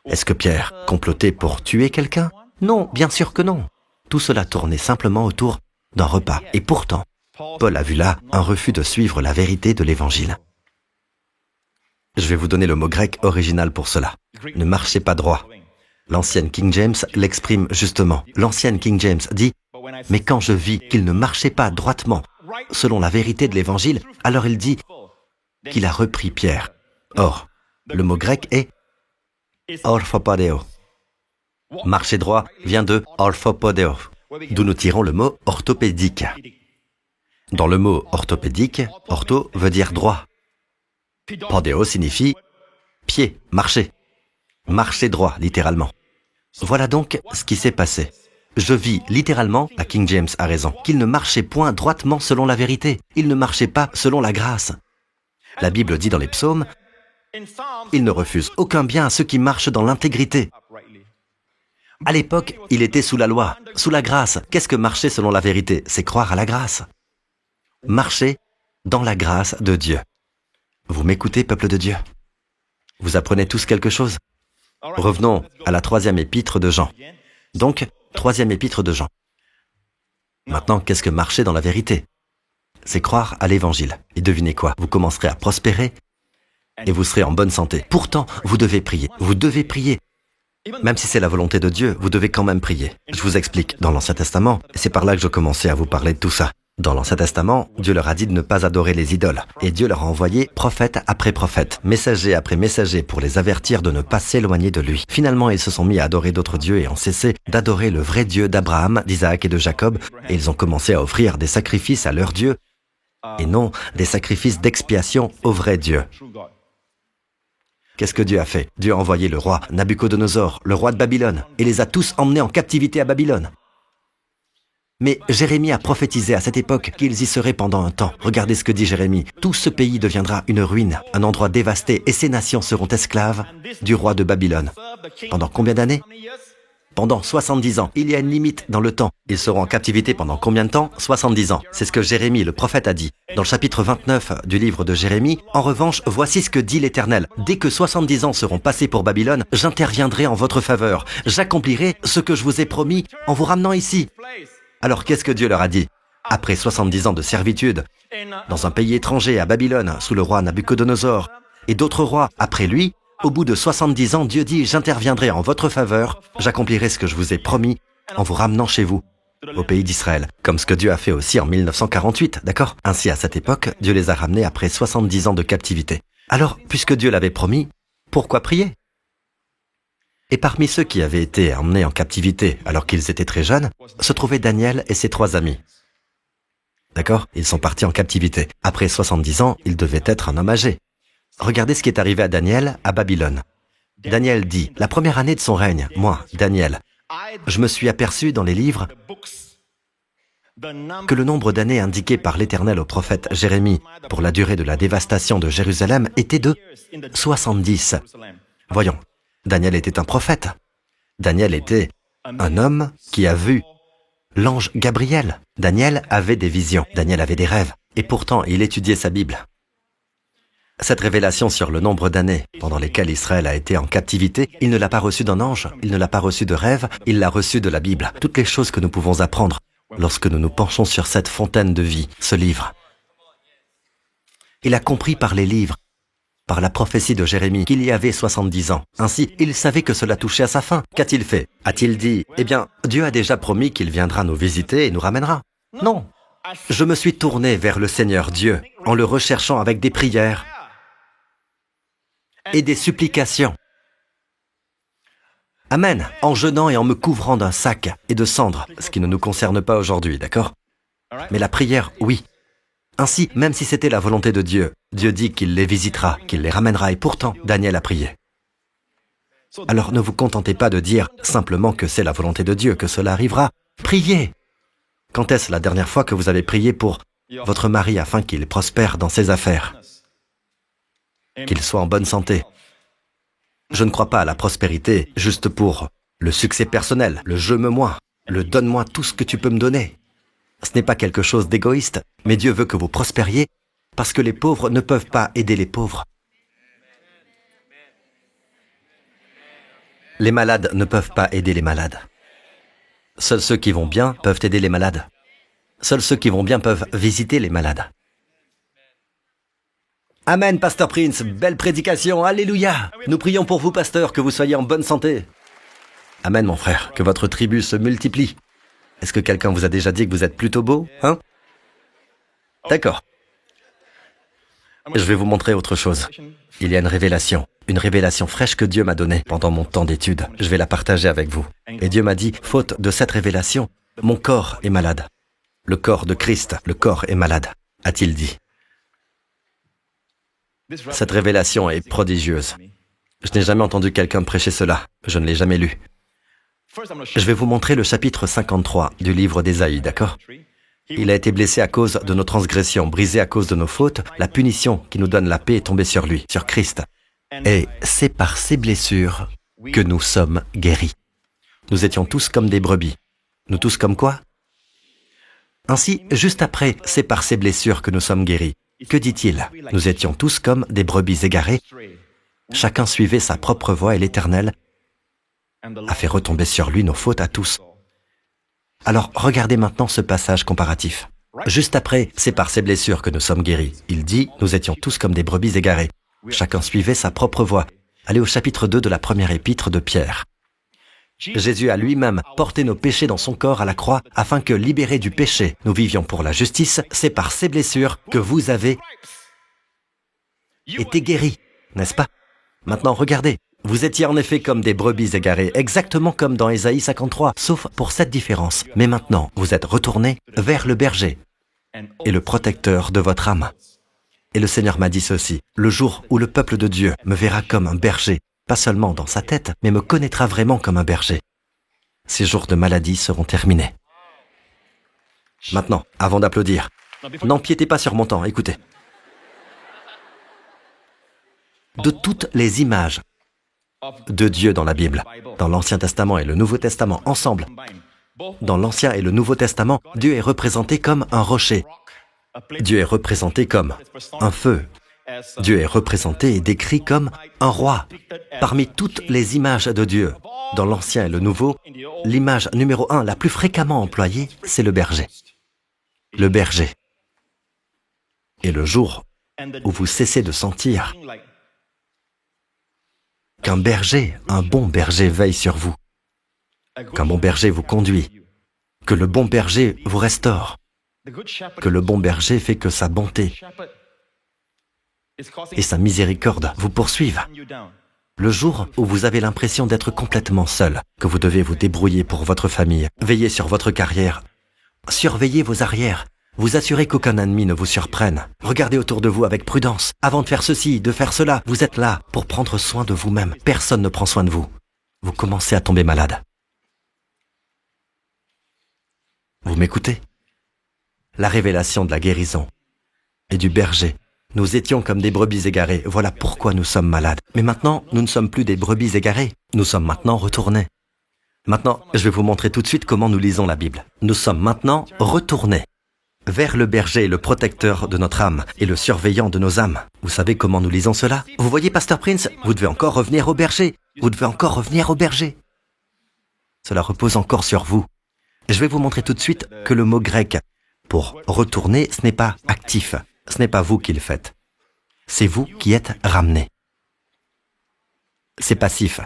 Speaker 1: Est-ce que Pierre complotait pour tuer quelqu'un? Non, bien sûr que non. Tout cela tournait simplement autour d'un repas. Et pourtant, Paul a vu là un refus de suivre la vérité de l'Évangile. Je vais vous donner le mot grec original pour cela. Ne marchez pas droit. L'ancienne King James l'exprime justement. L'ancienne King James dit « Mais quand je vis qu'il ne marchait pas droitement selon la vérité de l'Évangile, alors il dit qu'il a repris Pierre. » Or, le mot grec est « orthopodeo ». Marcher droit vient de « orthopodeo », d'où nous tirons le mot « orthopédique ». Dans le mot « orthopédique », « ortho » veut dire « droit ». « Podeo » signifie « pied »,« marcher ». Marcher droit, littéralement. Voilà donc ce qui s'est passé. Je vis littéralement, la King James a raison, qu'il ne marchait point droitement selon la vérité. Il ne marchait pas selon la grâce. La Bible dit dans les psaumes, il ne refuse aucun bien à ceux qui marchent dans l'intégrité. À l'époque, il était sous la loi, sous la grâce. Qu'est-ce que marcher selon la vérité? C'est croire à la grâce. Marcher dans la grâce de Dieu. Vous m'écoutez, peuple de Dieu? Vous apprenez tous quelque chose? Revenons à la 3e épître de Jean. Donc, 3e épître de Jean. Maintenant, qu'est-ce que marcher dans la vérité? C'est croire à l'Évangile. Et devinez quoi? Vous commencerez à prospérer et vous serez en bonne santé. Pourtant, vous devez prier. Vous devez prier. Même si c'est la volonté de Dieu, vous devez quand même prier. Je vous explique. Dans l'Ancien Testament, c'est par là que je commençais à vous parler de tout ça. Dans l'Ancien Testament, Dieu leur a dit de ne pas adorer les idoles. Et Dieu leur a envoyé prophète après prophète, messager après messager pour les avertir de ne pas s'éloigner de lui. Finalement, ils se sont mis à adorer d'autres dieux et ont cessé d'adorer le vrai Dieu d'Abraham, d'Isaac et de Jacob. Et ils ont commencé à offrir des sacrifices à leur Dieu et non des sacrifices d'expiation au vrai Dieu. Qu'est-ce que Dieu a fait? Dieu a envoyé le roi Nabuchodonosor, le roi de Babylone, et les a tous emmenés en captivité à Babylone. Mais Jérémie a prophétisé à cette époque qu'ils y seraient pendant un temps. Regardez ce que dit Jérémie. Tout ce pays deviendra une ruine, un endroit dévasté, et ces nations seront esclaves du roi de Babylone. Pendant combien d'années? Pendant 70 ans. Il y a une limite dans le temps. Ils seront en captivité pendant combien de temps? 70 ans. C'est ce que Jérémie, le prophète, a dit. Dans le chapitre 29 du livre de Jérémie, en revanche, voici ce que dit l'Éternel. Dès que 70 ans seront passés pour Babylone, j'interviendrai en votre faveur. J'accomplirai ce que je vous ai promis en vous ramenant ici. Alors qu'est-ce que Dieu leur a dit? Après 70 ans de servitude, dans un pays étranger, à Babylone, sous le roi Nabuchodonosor, et d'autres rois après lui, au bout de 70 ans, Dieu dit « J'interviendrai en votre faveur, j'accomplirai ce que je vous ai promis en vous ramenant chez vous, au pays d'Israël. » Comme ce que Dieu a fait aussi en 1948, d'accord? Ainsi, à cette époque, Dieu les a ramenés après 70 ans de captivité. Alors, puisque Dieu l'avait promis, pourquoi prier? Et parmi ceux qui avaient été emmenés en captivité alors qu'ils étaient très jeunes, se trouvaient Daniel et ses 3 amis. D'accord? Ils sont partis en captivité. Après 70 ans, il devait être un homme âgé. Regardez ce qui est arrivé à Daniel à Babylone. Daniel dit, la première année de son règne, moi, Daniel, je me suis aperçu dans les livres que le nombre d'années indiqué par l'Éternel au prophète Jérémie pour la durée de la dévastation de Jérusalem était de 70. Voyons. Daniel était un prophète. Daniel était un homme qui a vu l'ange Gabriel. Daniel avait des visions, Daniel avait des rêves, et pourtant il étudiait sa Bible. Cette révélation sur le nombre d'années pendant lesquelles Israël a été en captivité, il ne l'a pas reçue d'un ange, il ne l'a pas reçue de rêve, il l'a reçue de la Bible. Toutes les choses que nous pouvons apprendre lorsque nous nous penchons sur cette fontaine de vie, ce livre. Il a compris par les livres, par la prophétie de Jérémie, qu'il y avait 70 ans. Ainsi, il savait que cela touchait à sa fin. Qu'a-t-il fait? A-t-il dit, « Eh bien, Dieu a déjà promis qu'il viendra nous visiter et nous ramènera » Non. Je me suis tourné vers le Seigneur Dieu en le recherchant avec des prières et des supplications. Amen, en jeûnant et en me couvrant d'un sac et de cendres, ce qui ne nous concerne pas aujourd'hui, d'accord? Mais la prière, oui. Ainsi, même si c'était la volonté de Dieu, Dieu dit qu'il les visitera, qu'il les ramènera, et pourtant, Daniel a prié. Alors ne vous contentez pas de dire simplement que c'est la volonté de Dieu, que cela arrivera. Priez! Quand est-ce la dernière fois que vous avez prié pour votre mari afin qu'il prospère dans ses affaires, qu'il soit en bonne santé? Je ne crois pas à la prospérité juste pour le succès personnel, le « je me moi », le « donne-moi tout ce que tu peux me donner ». Ce n'est pas quelque chose d'égoïste, mais Dieu veut que vous prospériez parce que les pauvres ne peuvent pas aider les pauvres. Les malades ne peuvent pas aider les malades. Seuls ceux qui vont bien peuvent aider les malades. Seuls ceux qui vont bien peuvent visiter les malades. Amen, Pasteur Prince, belle prédication, alléluia. Nous prions pour vous, pasteur, que vous soyez en bonne santé. Amen, mon frère, que votre tribu se multiplie. Est-ce que quelqu'un vous a déjà dit que vous êtes plutôt beau, hein? D'accord. Je vais vous montrer autre chose. Il y a une révélation fraîche que Dieu m'a donnée pendant mon temps d'étude. Je vais la partager avec vous. Et Dieu m'a dit, faute de cette révélation, mon corps est malade. Le corps de Christ, le corps est malade, a-t-il dit. Cette révélation est prodigieuse. Je n'ai jamais entendu quelqu'un prêcher cela. Je ne l'ai jamais lu. Je vais vous montrer le chapitre 53 du livre d'Ésaïe, d'accord? Il a été blessé à cause de nos transgressions, brisé à cause de nos fautes. La punition qui nous donne la paix est tombée sur lui, sur Christ. Et c'est par ces blessures que nous sommes guéris. Nous étions tous comme des brebis. Nous tous comme quoi? Ainsi, juste après, c'est par ces blessures que nous sommes guéris. Que dit-il? Nous étions tous comme des brebis égarées. Chacun suivait sa propre voie et l'Éternel a fait retomber sur lui nos fautes à tous. Alors, regardez maintenant ce passage comparatif. Juste après, c'est par ces blessures que nous sommes guéris. Il dit, nous étions tous comme des brebis égarées. Chacun suivait sa propre voie. Allez au chapitre 2 de la première épître de Pierre. Jésus a lui-même porté nos péchés dans son corps à la croix afin que, libérés du péché, nous vivions pour la justice. C'est par ces blessures que vous avez été guéris, n'est-ce pas? Maintenant, regardez. Vous étiez en effet comme des brebis égarées, exactement comme dans Ésaïe 53, sauf pour cette différence. Mais maintenant, vous êtes retournés vers le berger et le protecteur de votre âme. Et le Seigneur m'a dit ceci, le jour où le peuple de Dieu me verra comme un berger, pas seulement dans sa tête, mais me connaîtra vraiment comme un berger. Ces jours de maladie seront terminés. Maintenant, avant d'applaudir, n'empiétez pas sur mon temps, écoutez. De toutes les images de Dieu dans la Bible, dans l'Ancien Testament et le Nouveau Testament ensemble, dans l'Ancien et le Nouveau Testament, Dieu est représenté comme un rocher. Dieu est représenté comme un feu. Dieu est représenté et décrit comme un roi. Parmi toutes les images de Dieu, dans l'Ancien et le Nouveau, l'image numéro 1 la plus fréquemment employée, c'est le berger. Le berger. Et le jour où vous cessez de sentir qu'un berger, un bon berger veille sur vous, qu'un bon berger vous conduit, que le bon berger vous restaure, que le bon berger fait que sa bonté et sa miséricorde vous poursuivent. Le jour où vous avez l'impression d'être complètement seul, que vous devez vous débrouiller pour votre famille, veiller sur votre carrière, surveiller vos arrières, vous assurez qu'aucun ennemi ne vous surprenne. Regardez autour de vous avec prudence. Avant de faire ceci, de faire cela, vous êtes là pour prendre soin de vous-même. Personne ne prend soin de vous. Vous commencez à tomber malade. Vous m'écoutez? La révélation de la guérison et du berger. Nous étions comme des brebis égarées. Voilà pourquoi nous sommes malades. Mais maintenant, nous ne sommes plus des brebis égarées. Nous sommes maintenant retournés Maintenant, je vais vous montrer tout de suite comment nous lisons la Bible. Nous sommes maintenant retournés vers le berger, le protecteur de notre âme et le surveillant de nos âmes. Vous savez comment nous lisons cela? Vous voyez, Pasteur Prince, vous devez encore revenir au berger. Vous devez encore revenir au berger. Cela repose encore sur vous. Je vais vous montrer tout de suite que le mot grec pour retourner, ce n'est pas actif. Ce n'est pas vous qui le faites. C'est vous qui êtes ramenés. C'est passif.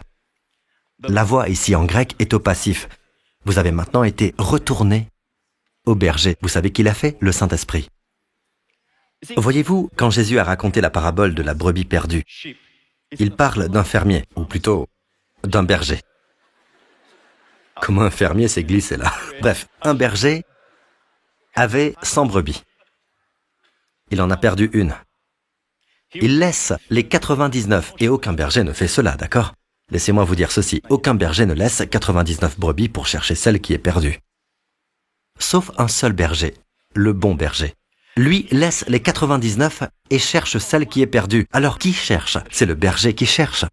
Speaker 1: La voix ici en grec est au passif. Vous avez maintenant été retourné au berger. Vous savez qui l'a fait? Le Saint-Esprit. Voyez-vous, quand Jésus a raconté la parabole de la brebis perdue, il parle d'un fermier, ou plutôt d'un berger. Comment un fermier s'est glissé là? Bref, un berger avait 100 brebis. Il en a perdu une. Il laisse les 99, et aucun berger ne fait cela, d'accord? Laissez-moi vous dire ceci, aucun berger ne laisse 99 brebis pour chercher celle qui est perdue. Sauf un seul berger, le bon berger. Lui laisse les 99 et cherche celle qui est perdue. Alors qui cherche? C'est le berger qui cherche.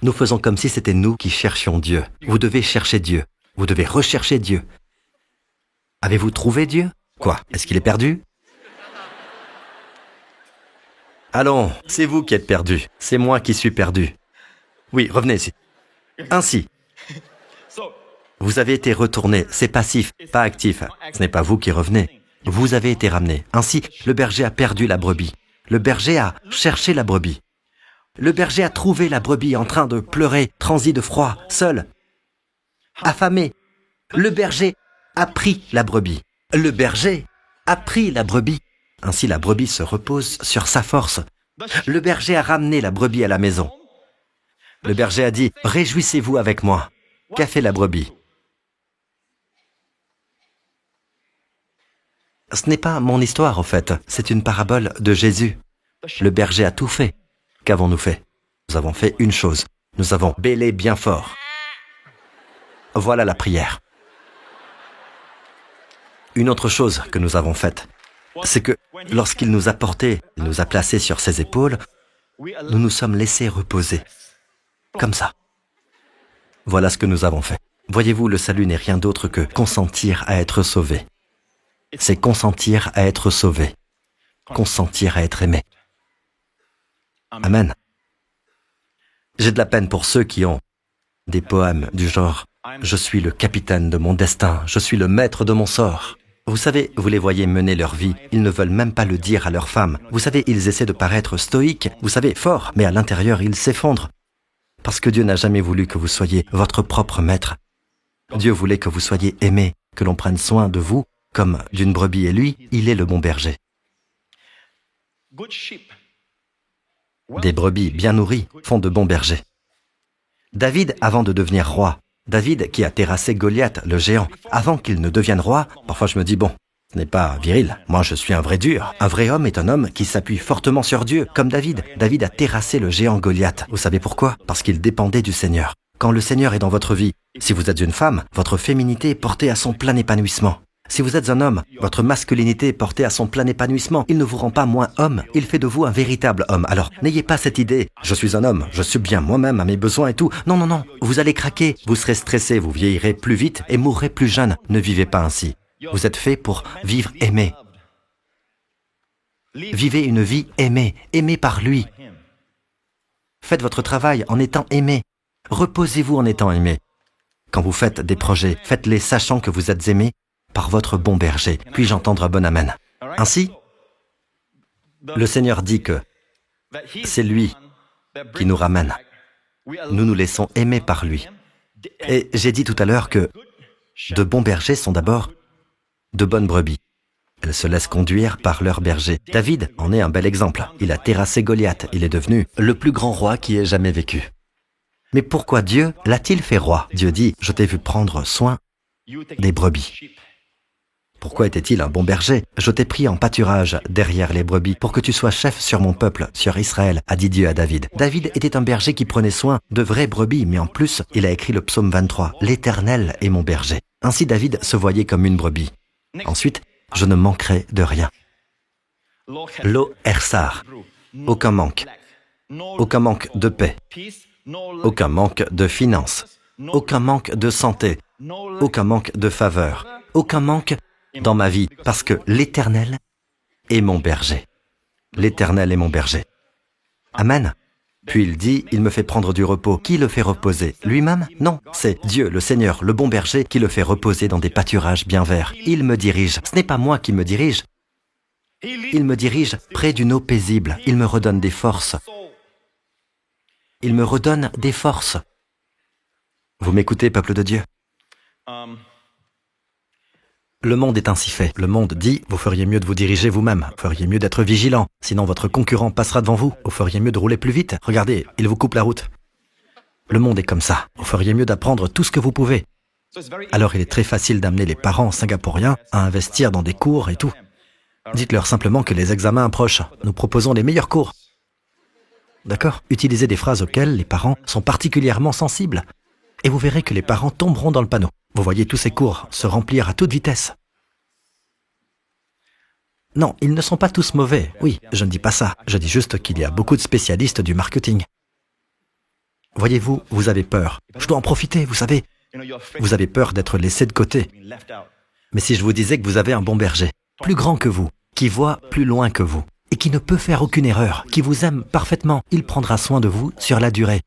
Speaker 1: Nous faisons comme si c'était nous qui cherchions Dieu. Vous devez chercher Dieu. Vous devez rechercher Dieu. Avez-vous trouvé Dieu? Quoi? Est-ce qu'il est perdu? Allons, c'est vous qui êtes perdu. C'est moi qui suis perdu. Oui, revenez ici. Ainsi, vous avez été retourné, c'est passif, pas actif. Ce n'est pas vous qui revenez. Vous avez été ramené. Ainsi, le berger a perdu la brebis. Le berger a cherché la brebis. Le berger a trouvé la brebis en train de pleurer, transi de froid, seul, affamé. Le berger a pris la brebis. Le berger a pris la brebis. Ainsi, la brebis se repose sur sa force. Le berger a ramené la brebis à la maison. Le berger a dit, « Réjouissez-vous avec moi. » Qu'a fait la brebis? Ce n'est pas mon histoire, en fait. C'est une parabole de Jésus. Le berger a tout fait. Qu'avons-nous fait? Nous avons fait une chose. Nous avons bêlé bien fort. Voilà la prière. Une autre chose que nous avons faite, c'est que lorsqu'il nous a portés, il nous a placés sur ses épaules, nous nous sommes laissés reposer. Comme ça. Voilà ce que nous avons fait. Voyez-vous, le salut n'est rien d'autre que consentir à être sauvé. C'est consentir à être sauvé. Consentir à être aimé. Amen. J'ai de la peine pour ceux qui ont des poèmes du genre « Je suis le capitaine de mon destin, je suis le maître de mon sort ». Vous savez, vous les voyez mener leur vie, ils ne veulent même pas le dire à leur femme. Vous savez, ils essaient de paraître stoïques, vous savez, forts, mais à l'intérieur, ils s'effondrent. Parce que Dieu n'a jamais voulu que vous soyez votre propre maître. Dieu voulait que vous soyez aimé, que l'on prenne soin de vous comme d'une brebis, et lui, il est le bon berger. Des brebis bien nourries font de bons bergers. David, avant de devenir roi, David qui a terrassé Goliath, le géant, avant qu'il ne devienne roi, parfois je me dis, bon, ce n'est pas viril, moi je suis un vrai dur. Un vrai homme est un homme qui s'appuie fortement sur Dieu, comme David. David a terrassé le géant Goliath. Vous savez pourquoi? Parce qu'il dépendait du Seigneur. Quand le Seigneur est dans votre vie, si vous êtes une femme, votre féminité est portée à son plein épanouissement. Si vous êtes un homme, votre masculinité est portée à son plein épanouissement. Il ne vous rend pas moins homme, il fait de vous un véritable homme. Alors, n'ayez pas cette idée, je suis un homme, je subviens moi-même à mes besoins et tout. Non, non, non, vous allez craquer, vous serez stressé, vous vieillirez plus vite et mourrez plus jeune. Ne vivez pas ainsi. Vous êtes fait pour vivre aimé. Vivez une vie aimée, aimée par lui. Faites votre travail en étant aimé. Reposez-vous en étant aimé. Quand vous faites des projets, faites-les sachant que vous êtes aimé par votre bon berger. Puis-je entendre un bon amen? Ainsi, le Seigneur dit que c'est lui qui nous ramène. Nous nous laissons aimer par lui. Et j'ai dit tout à l'heure que de bons bergers sont d'abord de bonnes brebis. Elles se laissent conduire par leur berger. David en est un bel exemple. Il a terrassé Goliath. Il est devenu le plus grand roi qui ait jamais vécu. Mais pourquoi Dieu l'a-t-il fait roi? Dieu dit, je t'ai vu prendre soin des brebis. Pourquoi était-il un bon berger? Je t'ai pris en pâturage derrière les brebis pour que tu sois chef sur mon peuple, sur Israël, a dit Dieu à David. David était un berger qui prenait soin de vraies brebis, mais en plus, il a écrit le psaume 23. L'Éternel est mon berger. Ainsi David se voyait comme une brebis. Ensuite, je ne manquerai de rien. Lo ersar, aucun manque. Aucun manque de paix. Aucun manque de finances. Aucun manque de santé. aucun manque de faveur, aucun manque dans ma vie, parce que l'Éternel est mon berger. L'Éternel est mon berger. Amen. Puis il dit, il me fait prendre du repos. Qui le fait reposer? Lui-même? Non, c'est Dieu, le Seigneur, le bon berger, qui le fait reposer dans des pâturages bien verts. Il me dirige. Ce n'est pas moi qui me dirige. Il me dirige près d'une eau paisible. Il me redonne des forces. Il me redonne des forces. Vous m'écoutez, peuple de Dieu? Le monde est ainsi fait. Le monde dit, vous feriez mieux de vous diriger vous-même, vous feriez mieux d'être vigilant, sinon votre concurrent passera devant vous, vous feriez mieux de rouler plus vite, regardez, il vous coupe la route. Le monde est comme ça, vous feriez mieux d'apprendre tout ce que vous pouvez. Alors il est très facile d'amener les parents singapouriens à investir dans des cours et tout. Dites-leur simplement que les examens approchent, nous proposons les meilleurs cours. D'accord? Utilisez des phrases auxquelles les parents sont particulièrement sensibles. Et vous verrez que les parents tomberont dans le panneau. Vous voyez tous ces cours se remplir à toute vitesse. Non, ils ne sont pas tous mauvais. Oui, je ne dis pas ça. Je dis juste qu'il y a beaucoup de spécialistes du marketing. Voyez-vous, vous avez peur. Je dois en profiter, vous savez. Vous avez peur d'être laissé de côté. Mais si je vous disais que vous avez un bon berger, plus grand que vous, qui voit plus loin que vous, et qui ne peut faire aucune erreur, qui vous aime parfaitement, il prendra soin de vous sur la durée.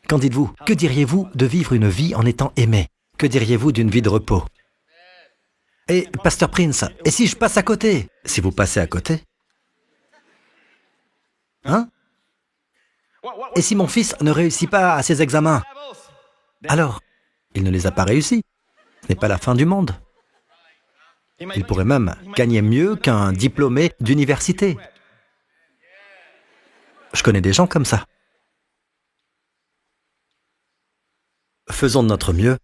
Speaker 1: Qu'en dites-vous? Que diriez-vous de vivre une vie en étant aimé? Que diriez-vous d'une vie de repos? Et, Pasteur Prince, et si je passe à côté? Si vous passez à côté? Hein? Et si mon fils ne réussit pas à ses examens? Alors, il ne les a pas réussis. Ce n'est pas la fin du monde. Il pourrait même gagner mieux qu'un diplômé d'université. Je connais des gens comme ça. Faisons de notre mieux,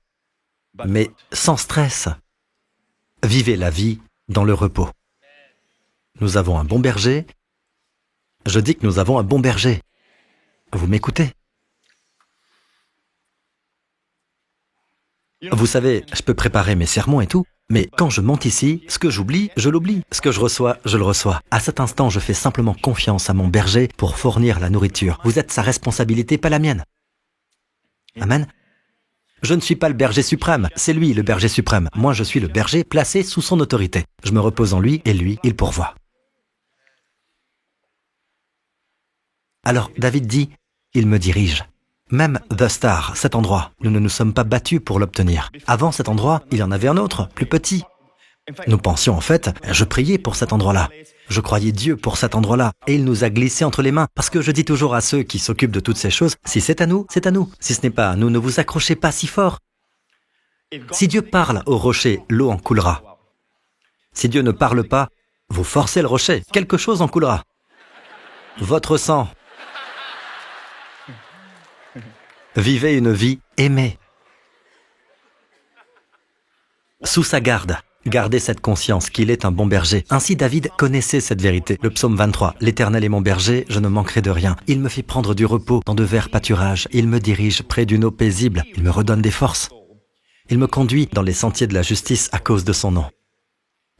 Speaker 1: mais sans stress. Vivez la vie dans le repos. Nous avons un bon berger. Je dis que nous avons un bon berger. Vous m'écoutez? Vous savez, je peux préparer mes sermons et tout, mais quand je monte ici, ce que j'oublie, je l'oublie. Ce que je reçois, je le reçois. À cet instant, je fais simplement confiance à mon berger pour fournir la nourriture. Vous êtes sa responsabilité, pas la mienne. Amen. Je ne suis pas le berger suprême, c'est lui le berger suprême. Moi, je suis le berger placé sous son autorité. Je me repose en lui et lui, il pourvoit. Alors, David dit, il me dirige. Même The Star, cet endroit, nous ne nous sommes pas battus pour l'obtenir. Avant cet endroit, il y en avait un autre, plus petit. Nous pensions en fait, je priais pour cet endroit-là. Je croyais Dieu pour cet endroit-là. Et il nous a glissé entre les mains. Parce que je dis toujours à ceux qui s'occupent de toutes ces choses, si c'est à nous, c'est à nous. Si ce n'est pas à nous, ne vous accrochez pas si fort. Si Dieu parle au rocher, l'eau en coulera. Si Dieu ne parle pas, vous forcez le rocher, quelque chose en coulera. Votre sang. Vivez une vie aimée. Sous sa garde. Gardez cette conscience qu'il est un bon berger. Ainsi David connaissait cette vérité. Le psaume 23. L'Éternel est mon berger, je ne manquerai de rien. Il me fait prendre du repos dans de verts pâturages. Il me dirige près d'une eau paisible. Il me redonne des forces. Il me conduit dans les sentiers de la justice à cause de son nom.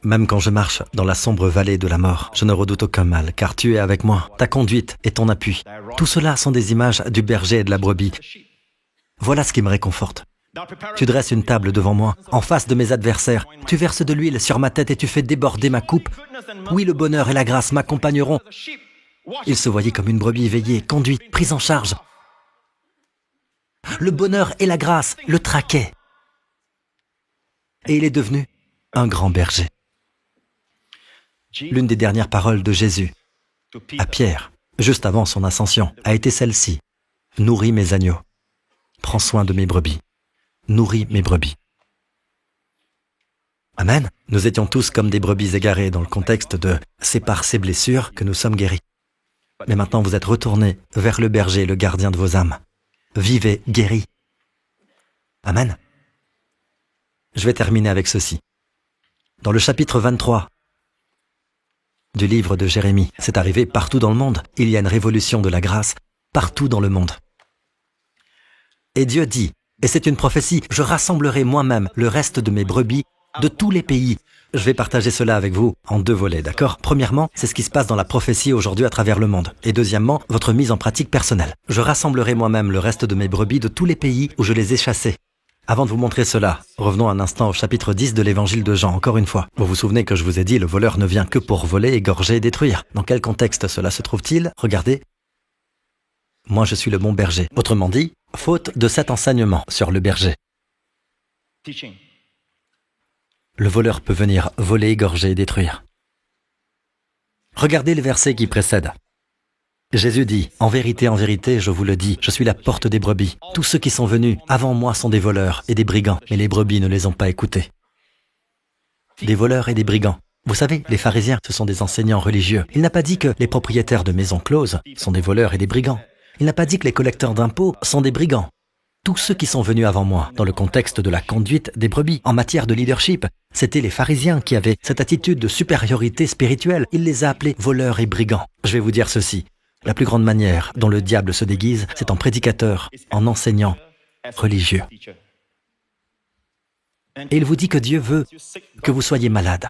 Speaker 1: Même quand je marche dans la sombre vallée de la mort, je ne redoute aucun mal, car tu es avec moi. Ta conduite et ton appui. Tout cela sont des images du berger et de la brebis. Voilà ce qui me réconforte. Tu dresses une table devant moi, en face de mes adversaires. Tu verses de l'huile sur ma tête et tu fais déborder ma coupe. Oui, le bonheur et la grâce m'accompagneront. Il se voyait comme une brebis éveillée, conduite, prise en charge. Le bonheur et la grâce le traquaient. Et il est devenu un grand berger. L'une des dernières paroles de Jésus à Pierre, juste avant son ascension, a été celle-ci. « Nourris mes agneaux. Prends soin de mes brebis. Nourris mes brebis. » Amen. Nous étions tous comme des brebis égarées dans le contexte de « c'est par ces blessures que nous sommes guéris ». Mais maintenant vous êtes retournés vers le berger, le gardien de vos âmes. Vivez guéris. Amen. Je vais terminer avec ceci. Dans le chapitre 23 du livre de Jérémie, c'est arrivé partout dans le monde. Il y a une révolution de la grâce partout dans le monde. Et Dieu dit, et c'est une prophétie, je rassemblerai moi-même le reste de mes brebis de tous les pays. Je vais partager cela avec vous en deux volets, d'accord? Premièrement, c'est ce qui se passe dans la prophétie aujourd'hui à travers le monde. Et deuxièmement, votre mise en pratique personnelle. Je rassemblerai moi-même le reste de mes brebis de tous les pays où je les ai chassés. Avant de vous montrer cela, revenons un instant au chapitre 10 de l'évangile de Jean, encore une fois. Vous vous souvenez que je vous ai dit, le voleur ne vient que pour voler, égorger et détruire. Dans quel contexte cela se trouve-t-il? Regardez. Moi, je suis le bon berger. Autrement dit, faute de cet enseignement sur le berger. Le voleur peut venir voler, égorger et détruire. Regardez les versets qui précèdent. Jésus dit, « En vérité, je vous le dis, je suis la porte des brebis. Tous ceux qui sont venus avant moi sont des voleurs et des brigands, mais les brebis ne les ont pas écoutés. » Des voleurs et des brigands. Vous savez, les pharisiens, ce sont des enseignants religieux. Il n'a pas dit que les propriétaires de maisons closes sont des voleurs et des brigands. Il n'a pas dit que les collecteurs d'impôts sont des brigands. Tous ceux qui sont venus avant moi, dans le contexte de la conduite des brebis, en matière de leadership, c'étaient les pharisiens qui avaient cette attitude de supériorité spirituelle. Il les a appelés voleurs et brigands. Je vais vous dire ceci. La plus grande manière dont le diable se déguise, c'est en prédicateur, en enseignant religieux. Et il vous dit que Dieu veut que vous soyez malade,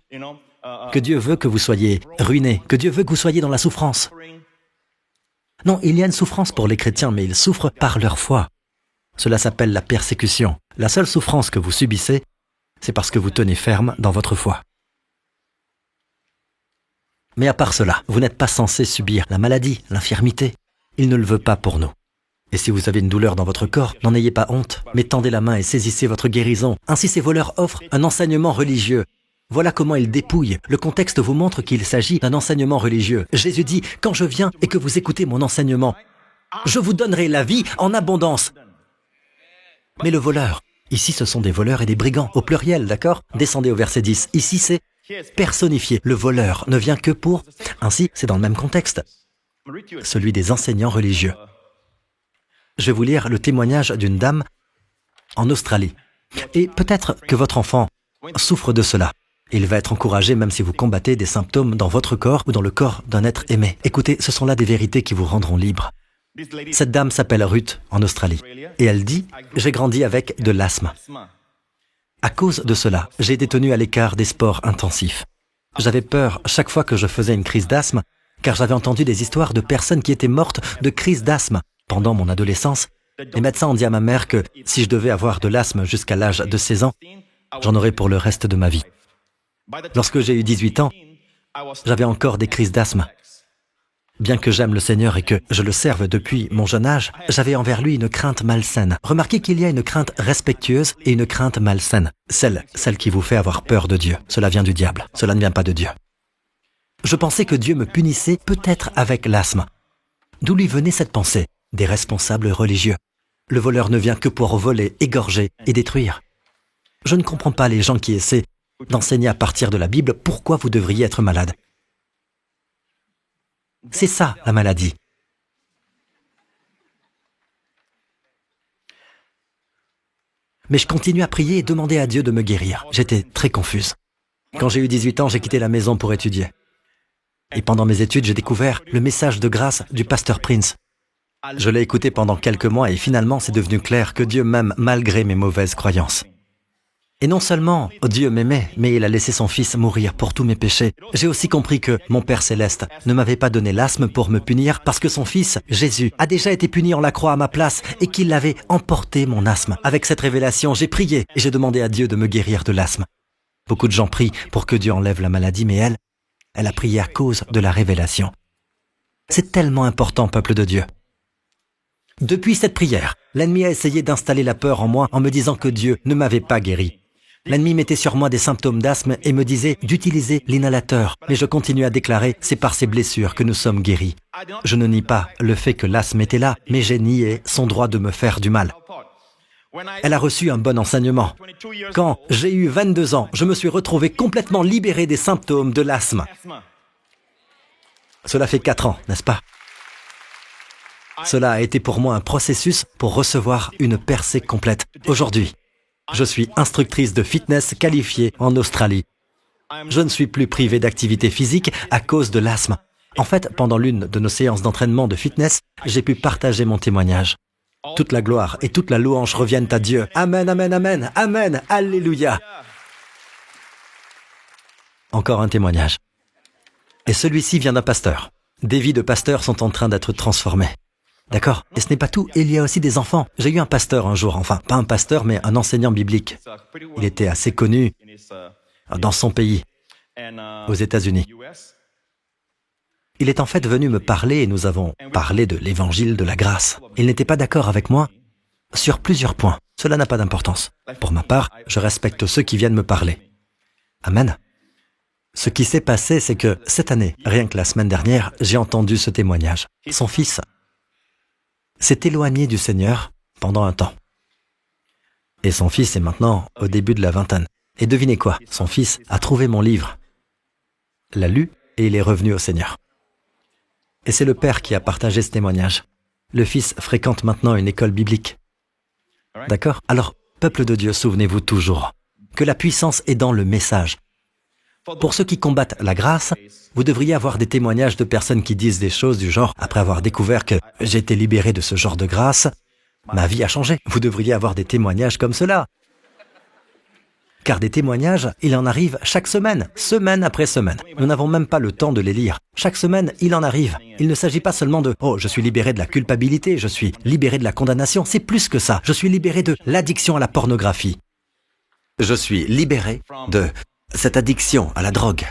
Speaker 1: que Dieu veut que vous soyez ruiné, que Dieu veut que vous soyez dans la souffrance. Non, il y a une souffrance pour les chrétiens, mais ils souffrent par leur foi. Cela s'appelle la persécution. La seule souffrance que vous subissez, c'est parce que vous tenez ferme dans votre foi. Mais à part cela, vous n'êtes pas censé subir la maladie, l'infirmité. Il ne le veut pas pour nous. Et si vous avez une douleur dans votre corps, n'en ayez pas honte, mais tendez la main et saisissez votre guérison. Ainsi ces voleurs offrent un enseignement religieux. Voilà comment ils dépouillent. Le contexte vous montre qu'il s'agit d'un enseignement religieux. Jésus dit, « Quand je viens et que vous écoutez mon enseignement, je vous donnerai la vie en abondance. » Mais le voleur, ici ce sont des voleurs et des brigands, au pluriel, d'accord? Descendez au verset 10. Ici c'est personnifié. Le voleur ne vient que pour... Ainsi, c'est dans le même contexte, celui des enseignants religieux. Je vais vous lire le témoignage d'une dame en Australie. Et peut-être que votre enfant souffre de cela. Il va être encouragé même si vous combattez des symptômes dans votre corps ou dans le corps d'un être aimé. Écoutez, ce sont là des vérités qui vous rendront libre. Cette dame s'appelle Ruth en Australie. Et elle dit, « J'ai grandi avec de l'asthme. À cause de cela, j'ai été tenu à l'écart des sports intensifs. J'avais peur chaque fois que je faisais une crise d'asthme, car j'avais entendu des histoires de personnes qui étaient mortes de crise d'asthme. Pendant mon adolescence, les médecins ont dit à ma mère que si je devais avoir de l'asthme jusqu'à l'âge de 16 ans, j'en aurais pour le reste de ma vie. Lorsque j'ai eu 18 ans, j'avais encore des crises d'asthme. Bien que j'aime le Seigneur et que je le serve depuis mon jeune âge, j'avais envers lui une crainte malsaine. Remarquez qu'il y a une crainte respectueuse et une crainte malsaine. Celle qui vous fait avoir peur de Dieu. Cela vient du diable. Cela ne vient pas de Dieu. Je pensais que Dieu me punissait peut-être avec l'asthme. D'où lui venait cette pensée? Des responsables religieux. Le voleur ne vient que pour voler, égorger et détruire. Je ne comprends pas les gens qui essaient d'enseigner à partir de la Bible pourquoi vous devriez être malade. C'est ça, la maladie. Mais je continue à prier et demander à Dieu de me guérir. J'étais très confuse. Quand j'ai eu 18 ans, j'ai quitté la maison pour étudier. Et pendant mes études, j'ai découvert le message de grâce du pasteur Prince. Je l'ai écouté pendant quelques mois et finalement, c'est devenu clair que Dieu m'aime malgré mes mauvaises croyances. Et non seulement Dieu m'aimait, mais il a laissé son Fils mourir pour tous mes péchés. J'ai aussi compris que mon Père Céleste ne m'avait pas donné l'asthme pour me punir parce que son Fils, Jésus, a déjà été puni en la croix à ma place et qu'il avait emporté mon asthme. Avec cette révélation, j'ai prié et j'ai demandé à Dieu de me guérir de l'asthme. Beaucoup de gens prient pour que Dieu enlève la maladie, mais elle a prié à cause de la révélation. C'est tellement important, peuple de Dieu. Depuis cette prière, l'ennemi a essayé d'installer la peur en moi en me disant que Dieu ne m'avait pas guéri. L'ennemi mettait sur moi des symptômes d'asthme et me disait d'utiliser l'inhalateur. Mais je continue à déclarer, c'est par ces blessures que nous sommes guéris. Je ne nie pas le fait que l'asthme était là, mais j'ai nié son droit de me faire du mal. Elle a reçu un bon enseignement. Quand j'ai eu 22 ans, je me suis retrouvé complètement libéré des symptômes de l'asthme. Cela fait 4 ans, n'est-ce pas? Cela a été pour moi un processus pour recevoir une percée complète. Aujourd'hui, je suis instructrice de fitness qualifiée en Australie. Je ne suis plus privée d'activité physique à cause de l'asthme. En fait, pendant l'une de nos séances d'entraînement de fitness, j'ai pu partager mon témoignage. Toute la gloire et toute la louange reviennent à Dieu. Amen, amen, amen, amen, alléluia. Encore un témoignage. Et celui-ci vient d'un pasteur. Des vies de pasteurs sont en train d'être transformées. D'accord? Et ce n'est pas tout, il y a aussi des enfants. J'ai eu un pasteur un jour, enfin, pas un pasteur, mais un enseignant biblique. Il était assez connu dans son pays, aux États-Unis. Il est en fait venu me parler et nous avons parlé de l'évangile de la grâce. Il n'était pas d'accord avec moi sur plusieurs points. Cela n'a pas d'importance. Pour ma part, je respecte ceux qui viennent me parler. Amen. Ce qui s'est passé, c'est que cette année, rien que la semaine dernière, j'ai entendu ce témoignage. Son fils s'est éloigné du Seigneur pendant un temps. Et son fils est maintenant au début de la vingtaine. Et devinez quoi? Son fils a trouvé mon livre, l'a lu et il est revenu au Seigneur. Et c'est le père qui a partagé ce témoignage. Le fils fréquente maintenant une école biblique. D'accord? Alors, peuple de Dieu, souvenez-vous toujours que la puissance est dans le message. Pour ceux qui combattent la grâce, vous devriez avoir des témoignages de personnes qui disent des choses du genre « Après avoir découvert que j'ai été libéré de ce genre de grâce, ma vie a changé. » Vous devriez avoir des témoignages comme cela. Car des témoignages, il en arrive chaque semaine, semaine après semaine. Nous n'avons même pas le temps de les lire. Chaque semaine, il en arrive. Il ne s'agit pas seulement de « Oh, je suis libéré de la culpabilité, je suis libéré de la condamnation. » C'est plus que ça. Je suis libéré de l'addiction à la pornographie. Je suis libéré de cette addiction à la drogue.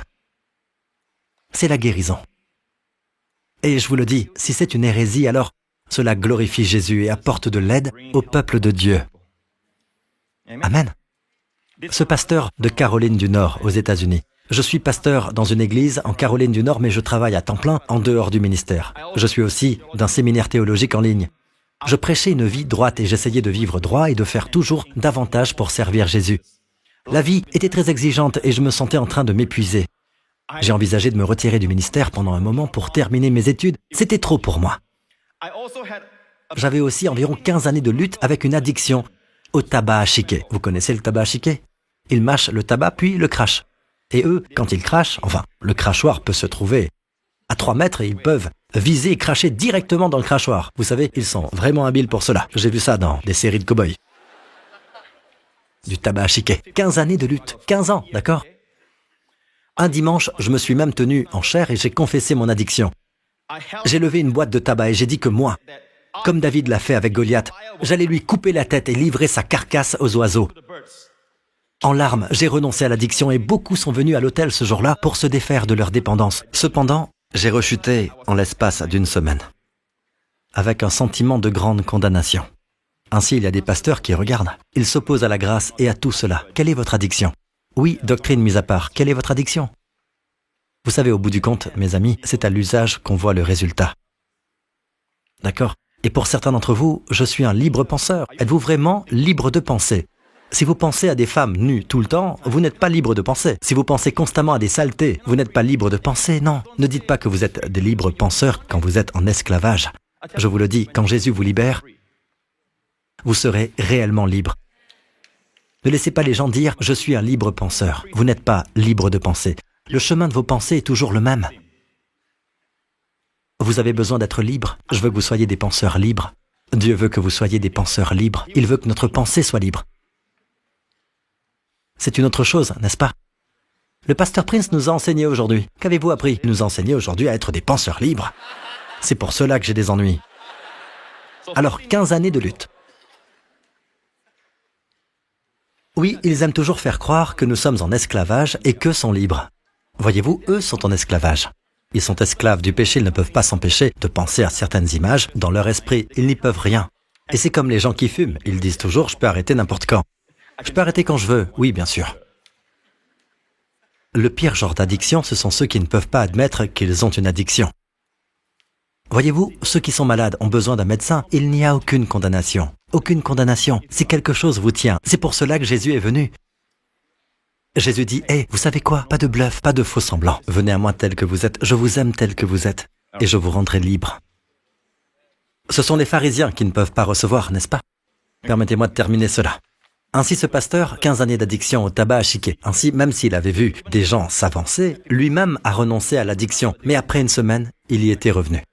Speaker 1: C'est la guérison. Et je vous le dis, si c'est une hérésie, alors cela glorifie Jésus et apporte de l'aide au peuple de Dieu. Amen. Ce pasteur de Caroline du Nord, aux États-Unis. Je suis pasteur dans une église en Caroline du Nord, mais je travaille à temps plein en dehors du ministère. Je suis aussi d'un séminaire théologique en ligne. Je prêchais une vie droite et j'essayais de vivre droit et de faire toujours davantage pour servir Jésus. La vie était très exigeante et je me sentais en train de m'épuiser. J'ai envisagé de me retirer du ministère pendant un moment pour terminer mes études. C'était trop pour moi. J'avais aussi environ 15 années de lutte avec une addiction au tabac à chiquet. Vous connaissez le tabac à chiquet? Ils mâchent le tabac puis le crachent. Et eux, quand ils crachent, enfin, le crachoir peut se trouver à 3 mètres et ils peuvent viser et cracher directement dans le crachoir. Vous savez, ils sont vraiment habiles pour cela. J'ai vu ça dans des séries de cow-boys. Du tabac à chiquet. 15 années de lutte. 15 ans, d'accord? Un dimanche, je me suis même tenu en chair et j'ai confessé mon addiction. J'ai levé une boîte de tabac et j'ai dit que moi, comme David l'a fait avec Goliath, j'allais lui couper la tête et livrer sa carcasse aux oiseaux. En larmes, j'ai renoncé à l'addiction et beaucoup sont venus à l'hôtel ce jour-là pour se défaire de leur dépendance. Cependant, j'ai rechuté en l'espace d'une semaine, avec un sentiment de grande condamnation. Ainsi, il y a des pasteurs qui regardent. Ils s'opposent à la grâce et à tout cela. Quelle est votre addiction? Oui, doctrine mise à part, quelle est votre addiction? Vous savez, au bout du compte, mes amis, c'est à l'usage qu'on voit le résultat. D'accord? Et pour certains d'entre vous, je suis un libre penseur. Êtes-vous vraiment libre de penser? Si vous pensez à des femmes nues tout le temps, vous n'êtes pas libre de penser. Si vous pensez constamment à des saletés, vous n'êtes pas libre de penser, non. Ne dites pas que vous êtes des libres penseurs quand vous êtes en esclavage. Je vous le dis, quand Jésus vous libère, vous serez réellement libre. Ne laissez pas les gens dire « je suis un libre penseur ». Vous n'êtes pas libre de penser. Le chemin de vos pensées est toujours le même. Vous avez besoin d'être libre. Je veux que vous soyez des penseurs libres. Dieu veut que vous soyez des penseurs libres. Il veut que notre pensée soit libre. C'est une autre chose, n'est-ce pas? Le pasteur Prince nous a enseigné aujourd'hui. Qu'avez-vous appris? Il nous a enseigné aujourd'hui à être des penseurs libres. C'est pour cela que j'ai des ennuis. Alors, 15 années de lutte. Oui, ils aiment toujours faire croire que nous sommes en esclavage et qu'eux sont libres. Voyez-vous, eux sont en esclavage. Ils sont esclaves du péché, ils ne peuvent pas s'empêcher de penser à certaines images dans leur esprit. Ils n'y peuvent rien. Et c'est comme les gens qui fument. Ils disent toujours « je peux arrêter n'importe quand ». Je peux arrêter quand je veux, oui, bien sûr. Le pire genre d'addiction, ce sont ceux qui ne peuvent pas admettre qu'ils ont une addiction. Voyez-vous, ceux qui sont malades ont besoin d'un médecin. Il n'y a aucune condamnation. Aucune condamnation. Si quelque chose vous tient, c'est pour cela que Jésus est venu. Jésus dit, « Hey, vous savez quoi? Pas de bluff, pas de faux semblants. Venez à moi tel que vous êtes, je vous aime tel que vous êtes, et je vous rendrai libre. » Ce sont les pharisiens qui ne peuvent pas recevoir, n'est-ce pas? Permettez-moi de terminer cela. Ainsi, ce pasteur, 15 années d'addiction au tabac à chiquet. Ainsi, même s'il avait vu des gens s'avancer, lui-même a renoncé à l'addiction. Mais après une semaine, il y était revenu.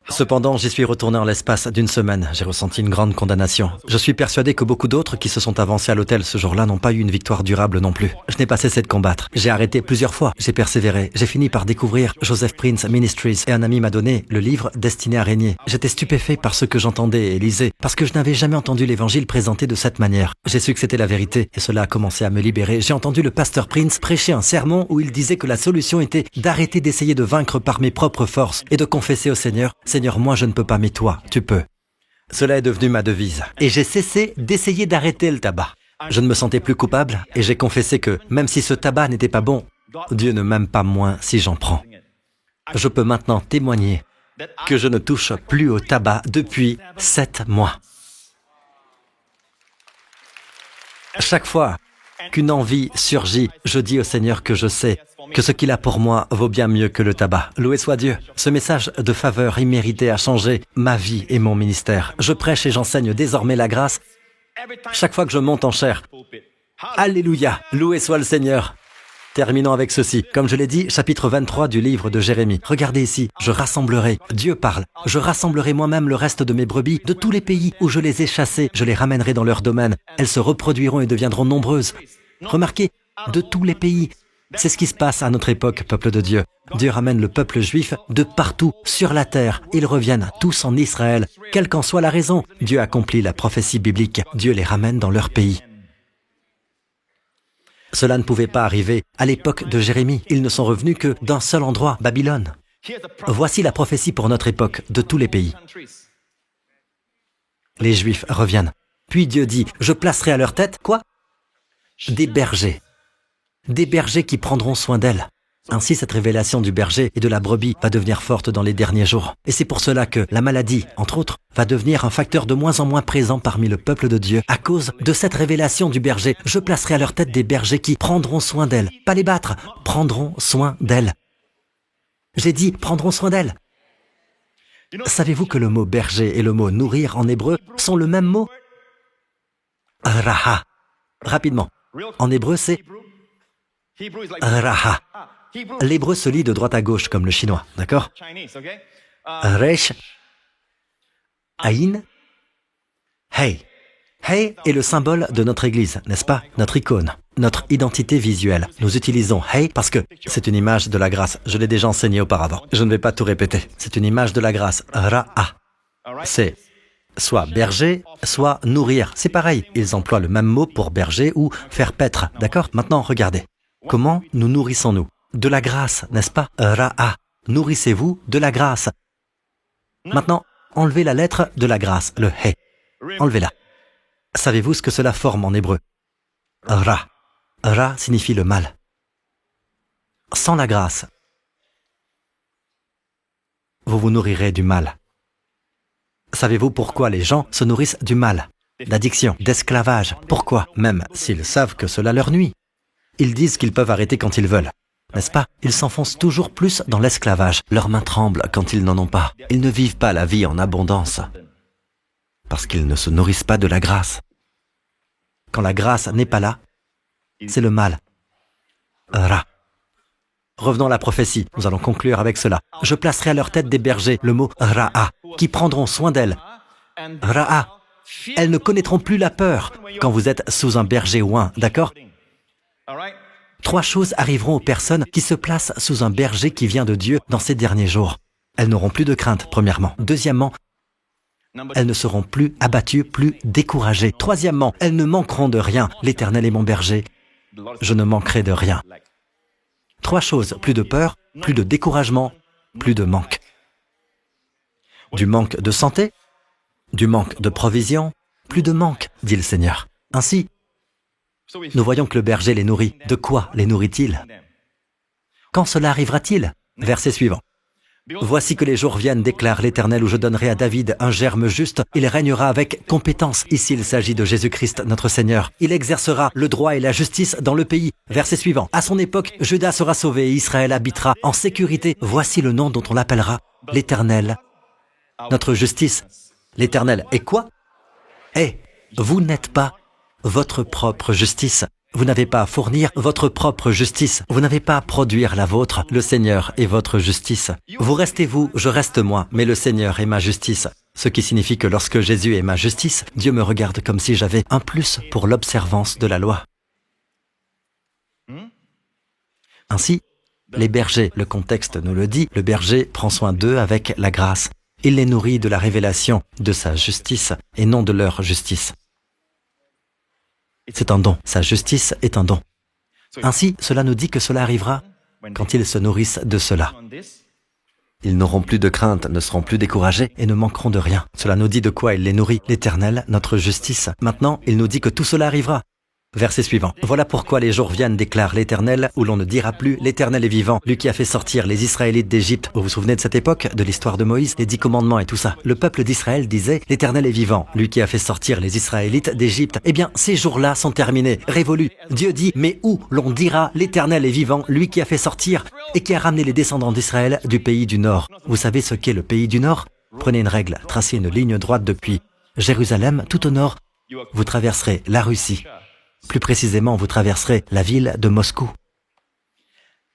Speaker 1: Cependant, j'y suis retourné en l'espace d'une semaine. J'ai ressenti une grande condamnation. Je suis persuadé que beaucoup d'autres qui se sont avancés à l'hôtel ce jour-là n'ont pas eu une victoire durable non plus. Je n'ai pas cessé de combattre. J'ai arrêté plusieurs fois. J'ai persévéré. J'ai fini par découvrir Joseph Prince Ministries et un ami m'a donné le livre Destiné à régner. J'étais stupéfait par ce que j'entendais et lisais parce que je n'avais jamais entendu l'évangile présenté de cette manière. J'ai su que c'était la vérité et cela a commencé à me libérer. J'ai entendu le pasteur Prince prêcher un sermon où il disait que la solution était d'arrêter d'essayer de vaincre par mes propres forces et de confesser au Seigneur, Seigneur, moi je ne peux pas, mais toi, tu peux. Cela est devenu ma devise. Et j'ai cessé d'essayer d'arrêter le tabac. Je ne me sentais plus coupable et j'ai confessé que, même si ce tabac n'était pas bon, Dieu ne m'aime pas moins si j'en prends. Je peux maintenant témoigner que je ne touche plus au tabac depuis 7 mois. Chaque fois qu'une envie surgit, je dis au Seigneur que je sais que ce qu'il a pour moi vaut bien mieux que le tabac. Loué soit Dieu. Ce message de faveur imméritée a changé ma vie et mon ministère. Je prêche et j'enseigne désormais la grâce chaque fois que je monte en chair. Alléluia. Loué soit le Seigneur. Terminons avec ceci. Comme je l'ai dit, chapitre 23 du livre de Jérémie. Regardez ici, je rassemblerai, Dieu parle, je rassemblerai moi-même le reste de mes brebis de tous les pays où je les ai chassées. Je les ramènerai dans leur domaine. Elles se reproduiront et deviendront nombreuses. Remarquez, de tous les pays. C'est ce qui se passe à notre époque, peuple de Dieu. Dieu ramène le peuple juif de partout sur la terre. Ils reviennent tous en Israël. Quelle qu'en soit la raison, Dieu accomplit la prophétie biblique. Dieu les ramène dans leur pays. Cela ne pouvait pas arriver à l'époque de Jérémie. Ils ne sont revenus que d'un seul endroit, Babylone. Voici la prophétie pour notre époque, de tous les pays. Les Juifs reviennent. Puis Dieu dit, je placerai à leur tête, quoi? Des bergers. Des bergers qui prendront soin d'elles. Ainsi, cette révélation du berger et de la brebis va devenir forte dans les derniers jours. Et c'est pour cela que la maladie, entre autres, va devenir un facteur de moins en moins présent parmi le peuple de Dieu à cause de cette révélation du berger. Je placerai à leur tête des bergers qui prendront soin d'elles. Pas les battre, prendront soin d'elles. J'ai dit, prendront soin d'elles. Savez-vous que le mot berger et le mot nourrir en hébreu sont le même mot? Raha. Rapidement. En hébreu, c'est Raha. L'hébreu se lit de droite à gauche comme le chinois, d'accord? Resh, Aïn, Hey. Hey est le symbole de notre Église, n'est-ce pas? Notre icône, notre identité visuelle. Nous utilisons Hey parce que c'est une image de la grâce. Je l'ai déjà enseigné auparavant. Je ne vais pas tout répéter. C'est une image de la grâce. Ra'a. C'est soit berger, soit nourrir. C'est pareil. Ils emploient le même mot pour berger ou faire paître, d'accord? Maintenant, regardez. Comment nous nourrissons-nous? De la grâce, n'est-ce pas? Ra'a. Nourrissez-vous de la grâce. Maintenant, enlevez la lettre de la grâce, le He. Enlevez-la. Savez-vous ce que cela forme en hébreu? Ra. Ra signifie le mal. Sans la grâce, vous vous nourrirez du mal. Savez-vous pourquoi les gens se nourrissent du mal, d'addiction, d'esclavage? Pourquoi? Même s'ils savent que cela leur nuit. Ils disent qu'ils peuvent arrêter quand ils veulent. N'est-ce pas? Ils s'enfoncent toujours plus dans l'esclavage. Leurs mains tremblent quand ils n'en ont pas. Ils ne vivent pas la vie en abondance parce qu'ils ne se nourrissent pas de la grâce. Quand la grâce n'est pas là, c'est le mal. Ra. Revenons à la prophétie. Nous allons conclure avec cela. Je placerai à leur tête des bergers, le mot Ra'a, qui prendront soin d'elles. Ra'a. Elles ne connaîtront plus la peur quand vous êtes sous un berger oint, d'accord? 3 choses arriveront aux personnes qui se placent sous un berger qui vient de Dieu dans ces derniers jours. Elles n'auront plus de crainte, premièrement. Deuxièmement, elles ne seront plus abattues, plus découragées. Troisièmement, elles ne manqueront de rien. L'Éternel est mon berger, je ne manquerai de rien. 3 choses, plus de peur, plus de découragement, plus de manque. Du manque de santé, du manque de provision, plus de manque, dit le Seigneur. Ainsi, nous voyons que le berger les nourrit. De quoi les nourrit-il? Quand cela arrivera-t-il? Verset suivant. Voici que les jours viennent, déclare l'Éternel, où je donnerai à David un germe juste. Il régnera avec compétence. Ici, il s'agit de Jésus-Christ, notre Seigneur. Il exercera le droit et la justice dans le pays. Verset suivant. À son époque, Juda sera sauvé et Israël habitera en sécurité. Voici le nom dont on l'appellera l'Éternel, notre justice. L'Éternel est quoi? Vous n'êtes pas votre propre justice. Vous n'avez pas à fournir votre propre justice. Vous n'avez pas à produire la vôtre. Le Seigneur est votre justice. Vous restez vous, je reste moi, mais le Seigneur est ma justice. Ce qui signifie que lorsque Jésus est ma justice, Dieu me regarde comme si j'avais un plus pour l'observance de la loi. Ainsi, les bergers, le contexte nous le dit, le berger prend soin d'eux avec la grâce. Il les nourrit de la révélation de sa justice et non de leur justice. C'est un don. Sa justice est un don. Ainsi, cela nous dit que cela arrivera quand ils se nourrissent de cela. Ils n'auront plus de crainte, ne seront plus découragés et ne manqueront de rien. Cela nous dit de quoi il les nourrit, l'Éternel, notre justice. Maintenant, il nous dit que tout cela arrivera. Verset suivant. Voilà pourquoi les jours viennent, déclare l'Éternel, où l'on ne dira plus « l'Éternel est vivant, lui qui a fait sortir les Israélites d'Égypte ». Vous vous souvenez de cette époque, de l'histoire de Moïse, les 10 commandements et tout ça. Le peuple d'Israël disait « l'Éternel est vivant, lui qui a fait sortir les Israélites d'Égypte ». Eh bien, ces jours-là sont terminés, révolus. Dieu dit « mais où l'on dira « l'Éternel est vivant, lui qui a fait sortir et qui a ramené les descendants d'Israël du pays du Nord ». Vous savez ce qu'est le pays du Nord? Prenez une règle, tracez une ligne droite depuis Jérusalem, tout au nord, vous traverserez la Russie. Plus précisément, vous traverserez la ville de Moscou.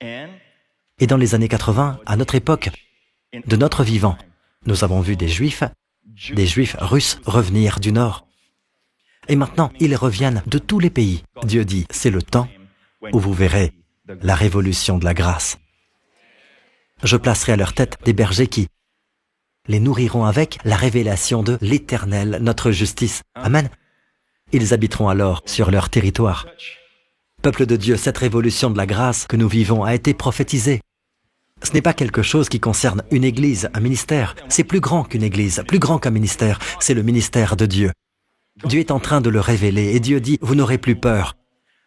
Speaker 1: Et dans les années 80, à notre époque, de notre vivant, nous avons vu des Juifs russes revenir du Nord. Et maintenant, ils reviennent de tous les pays. Dieu dit, c'est le temps où vous verrez la révolution de la grâce. Je placerai à leur tête des bergers qui les nourriront avec la révélation de l'Éternel, notre justice. Amen. Ils habiteront alors sur leur territoire. Peuple de Dieu, cette révolution de la grâce que nous vivons a été prophétisée. Ce n'est pas quelque chose qui concerne une église, un ministère. C'est plus grand qu'une église, plus grand qu'un ministère. C'est le ministère de Dieu. Dieu est en train de le révéler et Dieu dit, vous n'aurez plus peur.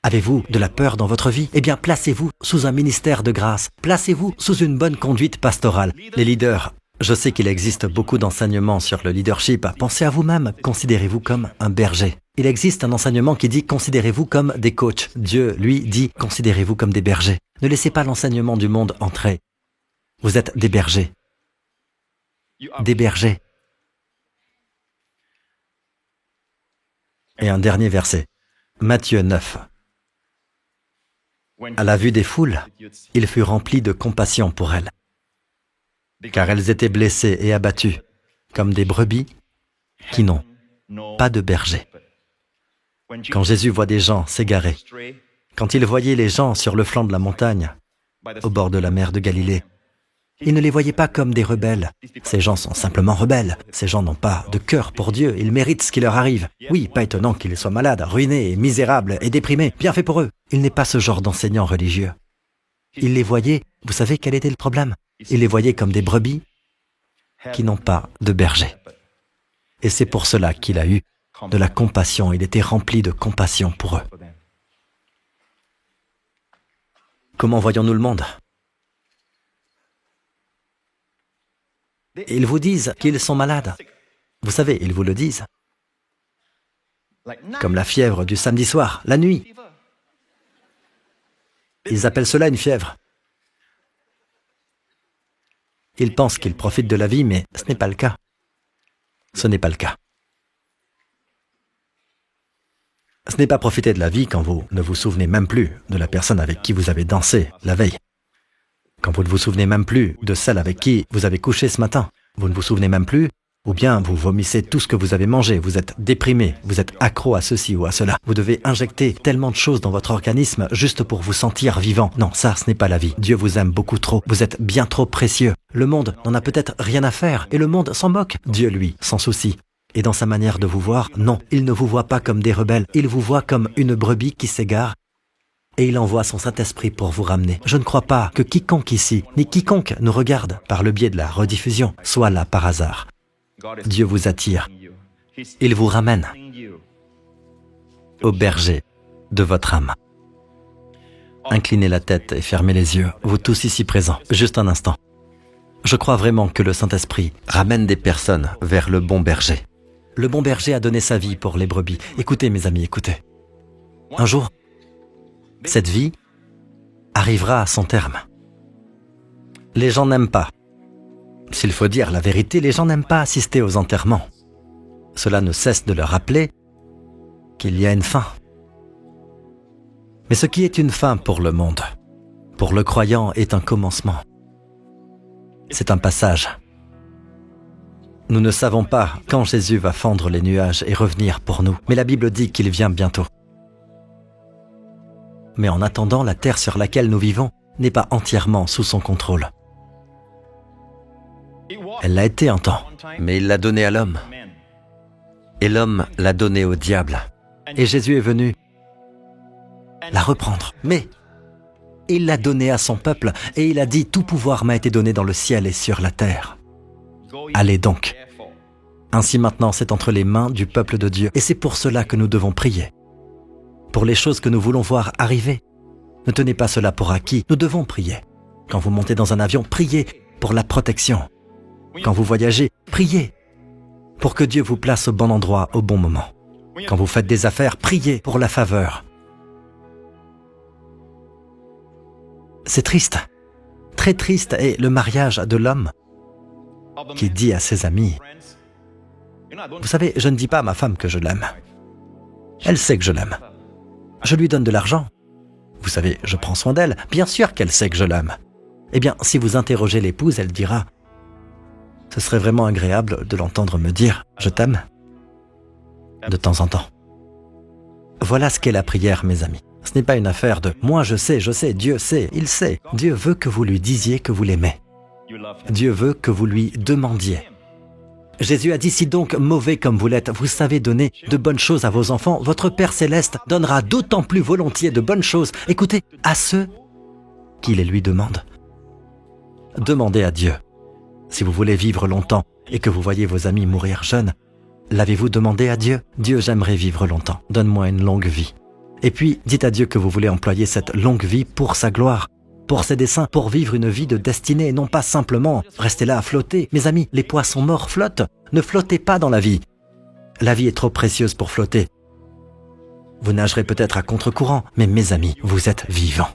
Speaker 1: Avez-vous de la peur dans votre vie? Eh bien, placez-vous sous un ministère de grâce. Placez-vous sous une bonne conduite pastorale. Les leaders, je sais qu'il existe beaucoup d'enseignements sur le leadership. Pensez à vous-même, considérez-vous comme un berger. Il existe un enseignement qui dit « considérez-vous comme des coachs ». Dieu, lui, dit « considérez-vous comme des bergers ». Ne laissez pas l'enseignement du monde entrer. Vous êtes des bergers. Des bergers. Et un dernier verset. Matthieu 9. À la vue des foules, il fut rempli de compassion pour elles, car elles étaient blessées et abattues, comme des brebis qui n'ont pas de berger. Quand Jésus voit des gens s'égarer, quand il voyait les gens sur le flanc de la montagne, au bord de la mer de Galilée, il ne les voyait pas comme des rebelles. Ces gens sont simplement rebelles. Ces gens n'ont pas de cœur pour Dieu. Ils méritent ce qui leur arrive. Oui, pas étonnant qu'ils soient malades, ruinés, misérables et déprimés. Bien fait pour eux. Il n'est pas ce genre d'enseignant religieux. Il les voyait, vous savez quel était le problème? Il les voyait comme des brebis qui n'ont pas de berger. Et c'est pour cela qu'il a eu de la compassion. Il était rempli de compassion pour eux. Comment voyons-nous le monde? Ils vous disent qu'ils sont malades. Vous savez, ils vous le disent. Comme la fièvre du samedi soir, la nuit. Ils appellent cela une fièvre. Ils pensent qu'ils profitent de la vie, mais ce n'est pas le cas. Ce n'est pas le cas. Ce n'est pas profiter de la vie quand vous ne vous souvenez même plus de la personne avec qui vous avez dansé la veille. Quand vous ne vous souvenez même plus de celle avec qui vous avez couché ce matin. Vous ne vous souvenez même plus, ou bien vous vomissez tout ce que vous avez mangé, vous êtes déprimé, vous êtes accro à ceci ou à cela. Vous devez injecter tellement de choses dans votre organisme juste pour vous sentir vivant. Non, ça, ce n'est pas la vie. Dieu vous aime beaucoup trop. Vous êtes bien trop précieux. Le monde n'en a peut-être rien à faire, et le monde s'en moque. Dieu, lui, s'en soucie. Et dans sa manière de vous voir, non, il ne vous voit pas comme des rebelles, il vous voit comme une brebis qui s'égare, et il envoie son Saint-Esprit pour vous ramener. Je ne crois pas que quiconque ici, ni quiconque nous regarde par le biais de la rediffusion, soit là par hasard. Dieu vous attire. Il vous ramène au berger de votre âme. Inclinez la tête et fermez les yeux, vous tous ici présents, juste un instant. Je crois vraiment que le Saint-Esprit ramène des personnes vers le bon berger. Le bon berger a donné sa vie pour les brebis. Écoutez mes amis, écoutez. Un jour, cette vie arrivera à son terme. Les gens n'aiment pas. S'il faut dire la vérité, les gens n'aiment pas assister aux enterrements. Cela ne cesse de leur rappeler qu'il y a une fin. Mais ce qui est une fin pour le monde, pour le croyant, est un commencement. C'est un passage. Nous ne savons pas quand Jésus va fendre les nuages et revenir pour nous, mais la Bible dit qu'il vient bientôt. Mais en attendant, la terre sur laquelle nous vivons n'est pas entièrement sous son contrôle. Elle l'a été un temps, mais il l'a donnée à l'homme. Et l'homme l'a donnée au diable. Et Jésus est venu la reprendre. Mais il l'a donnée à son peuple et il a dit « Tout pouvoir m'a été donné dans le ciel et sur la terre. Allez donc. » Ainsi maintenant, c'est entre les mains du peuple de Dieu. Et c'est pour cela que nous devons prier. Pour les choses que nous voulons voir arriver. Ne tenez pas cela pour acquis. Nous devons prier. Quand vous montez dans un avion, priez pour la protection. Quand vous voyagez, priez pour que Dieu vous place au bon endroit au bon moment. Quand vous faites des affaires, priez pour la faveur. C'est triste, très triste est le mariage de l'homme qui dit à ses amis « Vous savez, je ne dis pas à ma femme que je l'aime. Elle sait que je l'aime. Je lui donne de l'argent. Vous savez, je prends soin d'elle. Bien sûr qu'elle sait que je l'aime. Eh bien, si vous interrogez l'épouse, elle dira « Ce serait vraiment agréable de l'entendre me dire « Je t'aime » de temps en temps. » Voilà ce qu'est la prière, mes amis. Ce n'est pas une affaire de « moi je sais, Dieu sait, il sait ». Dieu veut que vous lui disiez que vous l'aimez. Dieu veut que vous lui demandiez. Jésus a dit « Si donc, mauvais comme vous l'êtes, vous savez donner de bonnes choses à vos enfants, votre Père Céleste donnera d'autant plus volontiers de bonnes choses, écoutez, à ceux qui les lui demandent. » Demandez à Dieu. Si vous voulez vivre longtemps et que vous voyez vos amis mourir jeunes, l'avez-vous demandé à Dieu? Dieu, j'aimerais vivre longtemps, donne-moi une longue vie. Et puis, dites à Dieu que vous voulez employer cette longue vie pour sa gloire, pour ses desseins, pour vivre une vie de destinée et non pas simplement rester là à flotter. Mes amis, les poissons morts flottent. Ne flottez pas dans la vie. La vie est trop précieuse pour flotter. Vous nagerez peut-être à contre-courant, mais mes amis, vous êtes vivants.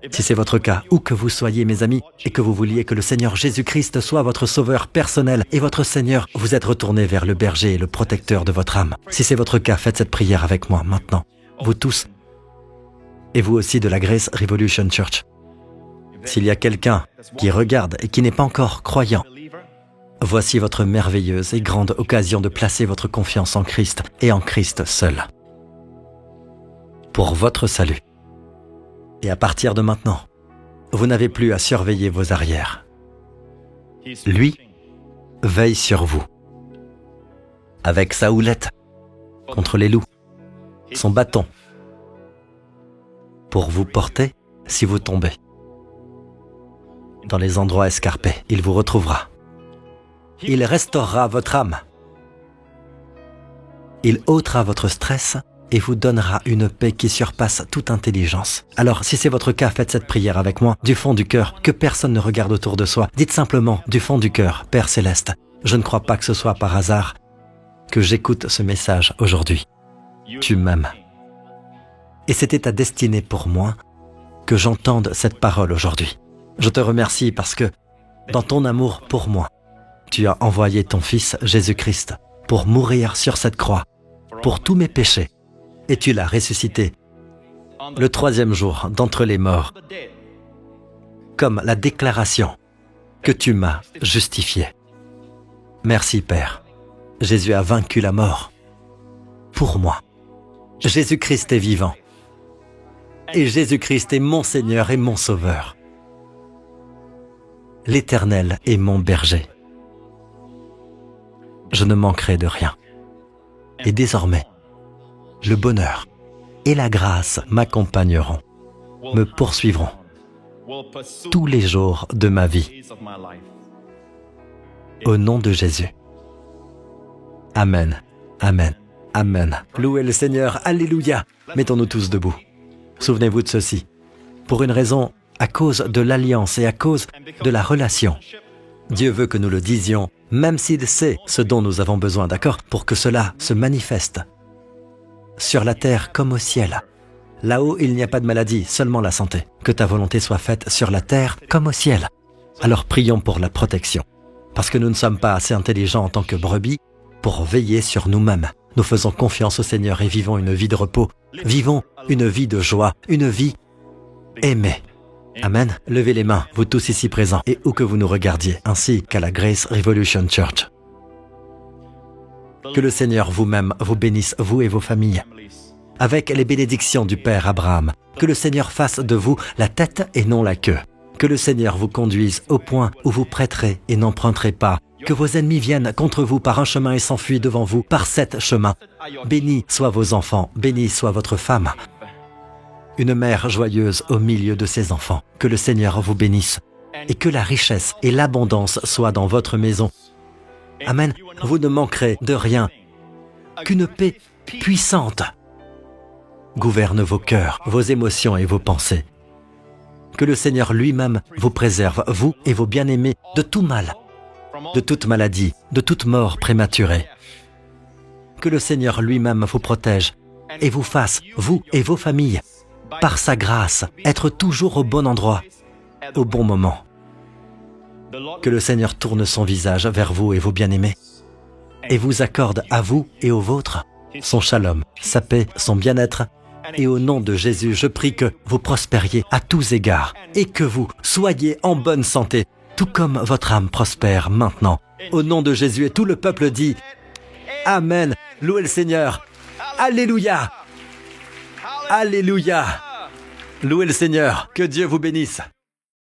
Speaker 1: Si c'est votre cas, où que vous soyez, mes amis, et que vous vouliez que le Seigneur Jésus-Christ soit votre sauveur personnel et votre Seigneur, vous êtes retourné vers le berger et le protecteur de votre âme. Si c'est votre cas, faites cette prière avec moi maintenant. Vous tous, et vous aussi de la Grace Revolution Church. S'il y a quelqu'un qui regarde et qui n'est pas encore croyant, voici votre merveilleuse et grande occasion de placer votre confiance en Christ et en Christ seul. Pour votre salut. Et à partir de maintenant, vous n'avez plus à surveiller vos arrières. Lui veille sur vous. Avec sa houlette contre les loups, son bâton, pour vous porter si vous tombez. Dans les endroits escarpés, il vous retrouvera. Il restaurera votre âme. Il ôtera votre stress et vous donnera une paix qui surpasse toute intelligence. Alors, si c'est votre cas, faites cette prière avec moi, du fond du cœur, que personne ne regarde autour de soi. Dites simplement, du fond du cœur, Père Céleste, je ne crois pas que ce soit par hasard que j'écoute ce message aujourd'hui. Tu m'aimes. Et c'était ta destinée pour moi que j'entende cette parole aujourd'hui. Je te remercie parce que, dans ton amour pour moi, tu as envoyé ton Fils Jésus-Christ pour mourir sur cette croix, pour tous mes péchés, et tu l'as ressuscité le 3e jour d'entre les morts, comme la déclaration que tu m'as justifié. Merci Père. Jésus a vaincu la mort pour moi. Jésus-Christ est vivant. Et Jésus-Christ est mon Seigneur et mon Sauveur. L'Éternel est mon berger. Je ne manquerai de rien. Et désormais, le bonheur et la grâce m'accompagneront, me poursuivront tous les jours de ma vie. Au nom de Jésus. Amen, Amen, Amen. Louez le Seigneur, Alléluia. Mettons-nous tous debout. Souvenez-vous de ceci. Pour une raison, à cause de l'alliance et à cause de la relation, Dieu veut que nous le disions, même s'il sait ce dont nous avons besoin, d'accord? Pour que cela se manifeste. Sur la terre comme au ciel. Là-haut, il n'y a pas de maladie, seulement la santé. Que ta volonté soit faite sur la terre comme au ciel. Alors prions pour la protection. Parce que nous ne sommes pas assez intelligents en tant que brebis pour veiller sur nous-mêmes. Nous faisons confiance au Seigneur et vivons une vie de repos. Vivons une vie de joie, une vie aimée. Amen. Levez les mains, vous tous ici présents, et où que vous nous regardiez, ainsi qu'à la Grace Revolution Church. Que le Seigneur vous-même vous bénisse, vous et vos familles, avec les bénédictions du Père Abraham. Que le Seigneur fasse de vous la tête et non la queue. Que le Seigneur vous conduise au point où vous prêterez et n'emprunterez pas. Que vos ennemis viennent contre vous par un chemin et s'enfuient devant vous par 7 chemins. Bénis soient vos enfants, bénis soit votre femme. Une mère joyeuse au milieu de ses enfants. Que le Seigneur vous bénisse et que la richesse et l'abondance soient dans votre maison. Amen. Vous ne manquerez de rien. Qu'une paix puissante gouverne vos cœurs, vos émotions et vos pensées. Que le Seigneur lui-même vous préserve, vous et vos bien-aimés, de tout mal, de toute maladie, de toute mort prématurée. Que le Seigneur lui-même vous protège et vous fasse, vous et vos familles, par sa grâce, être toujours au bon endroit, au bon moment. Que le Seigneur tourne son visage vers vous et vos bien-aimés et vous accorde à vous et aux vôtres son shalom, sa paix, son bien-être. Et au nom de Jésus, je prie que vous prospériez à tous égards et que vous soyez en bonne santé, tout comme votre âme prospère maintenant. Au nom de Jésus, et tout le peuple dit Amen. Louez le Seigneur. Alléluia. Alléluia. Louez le Seigneur. Que Dieu vous bénisse.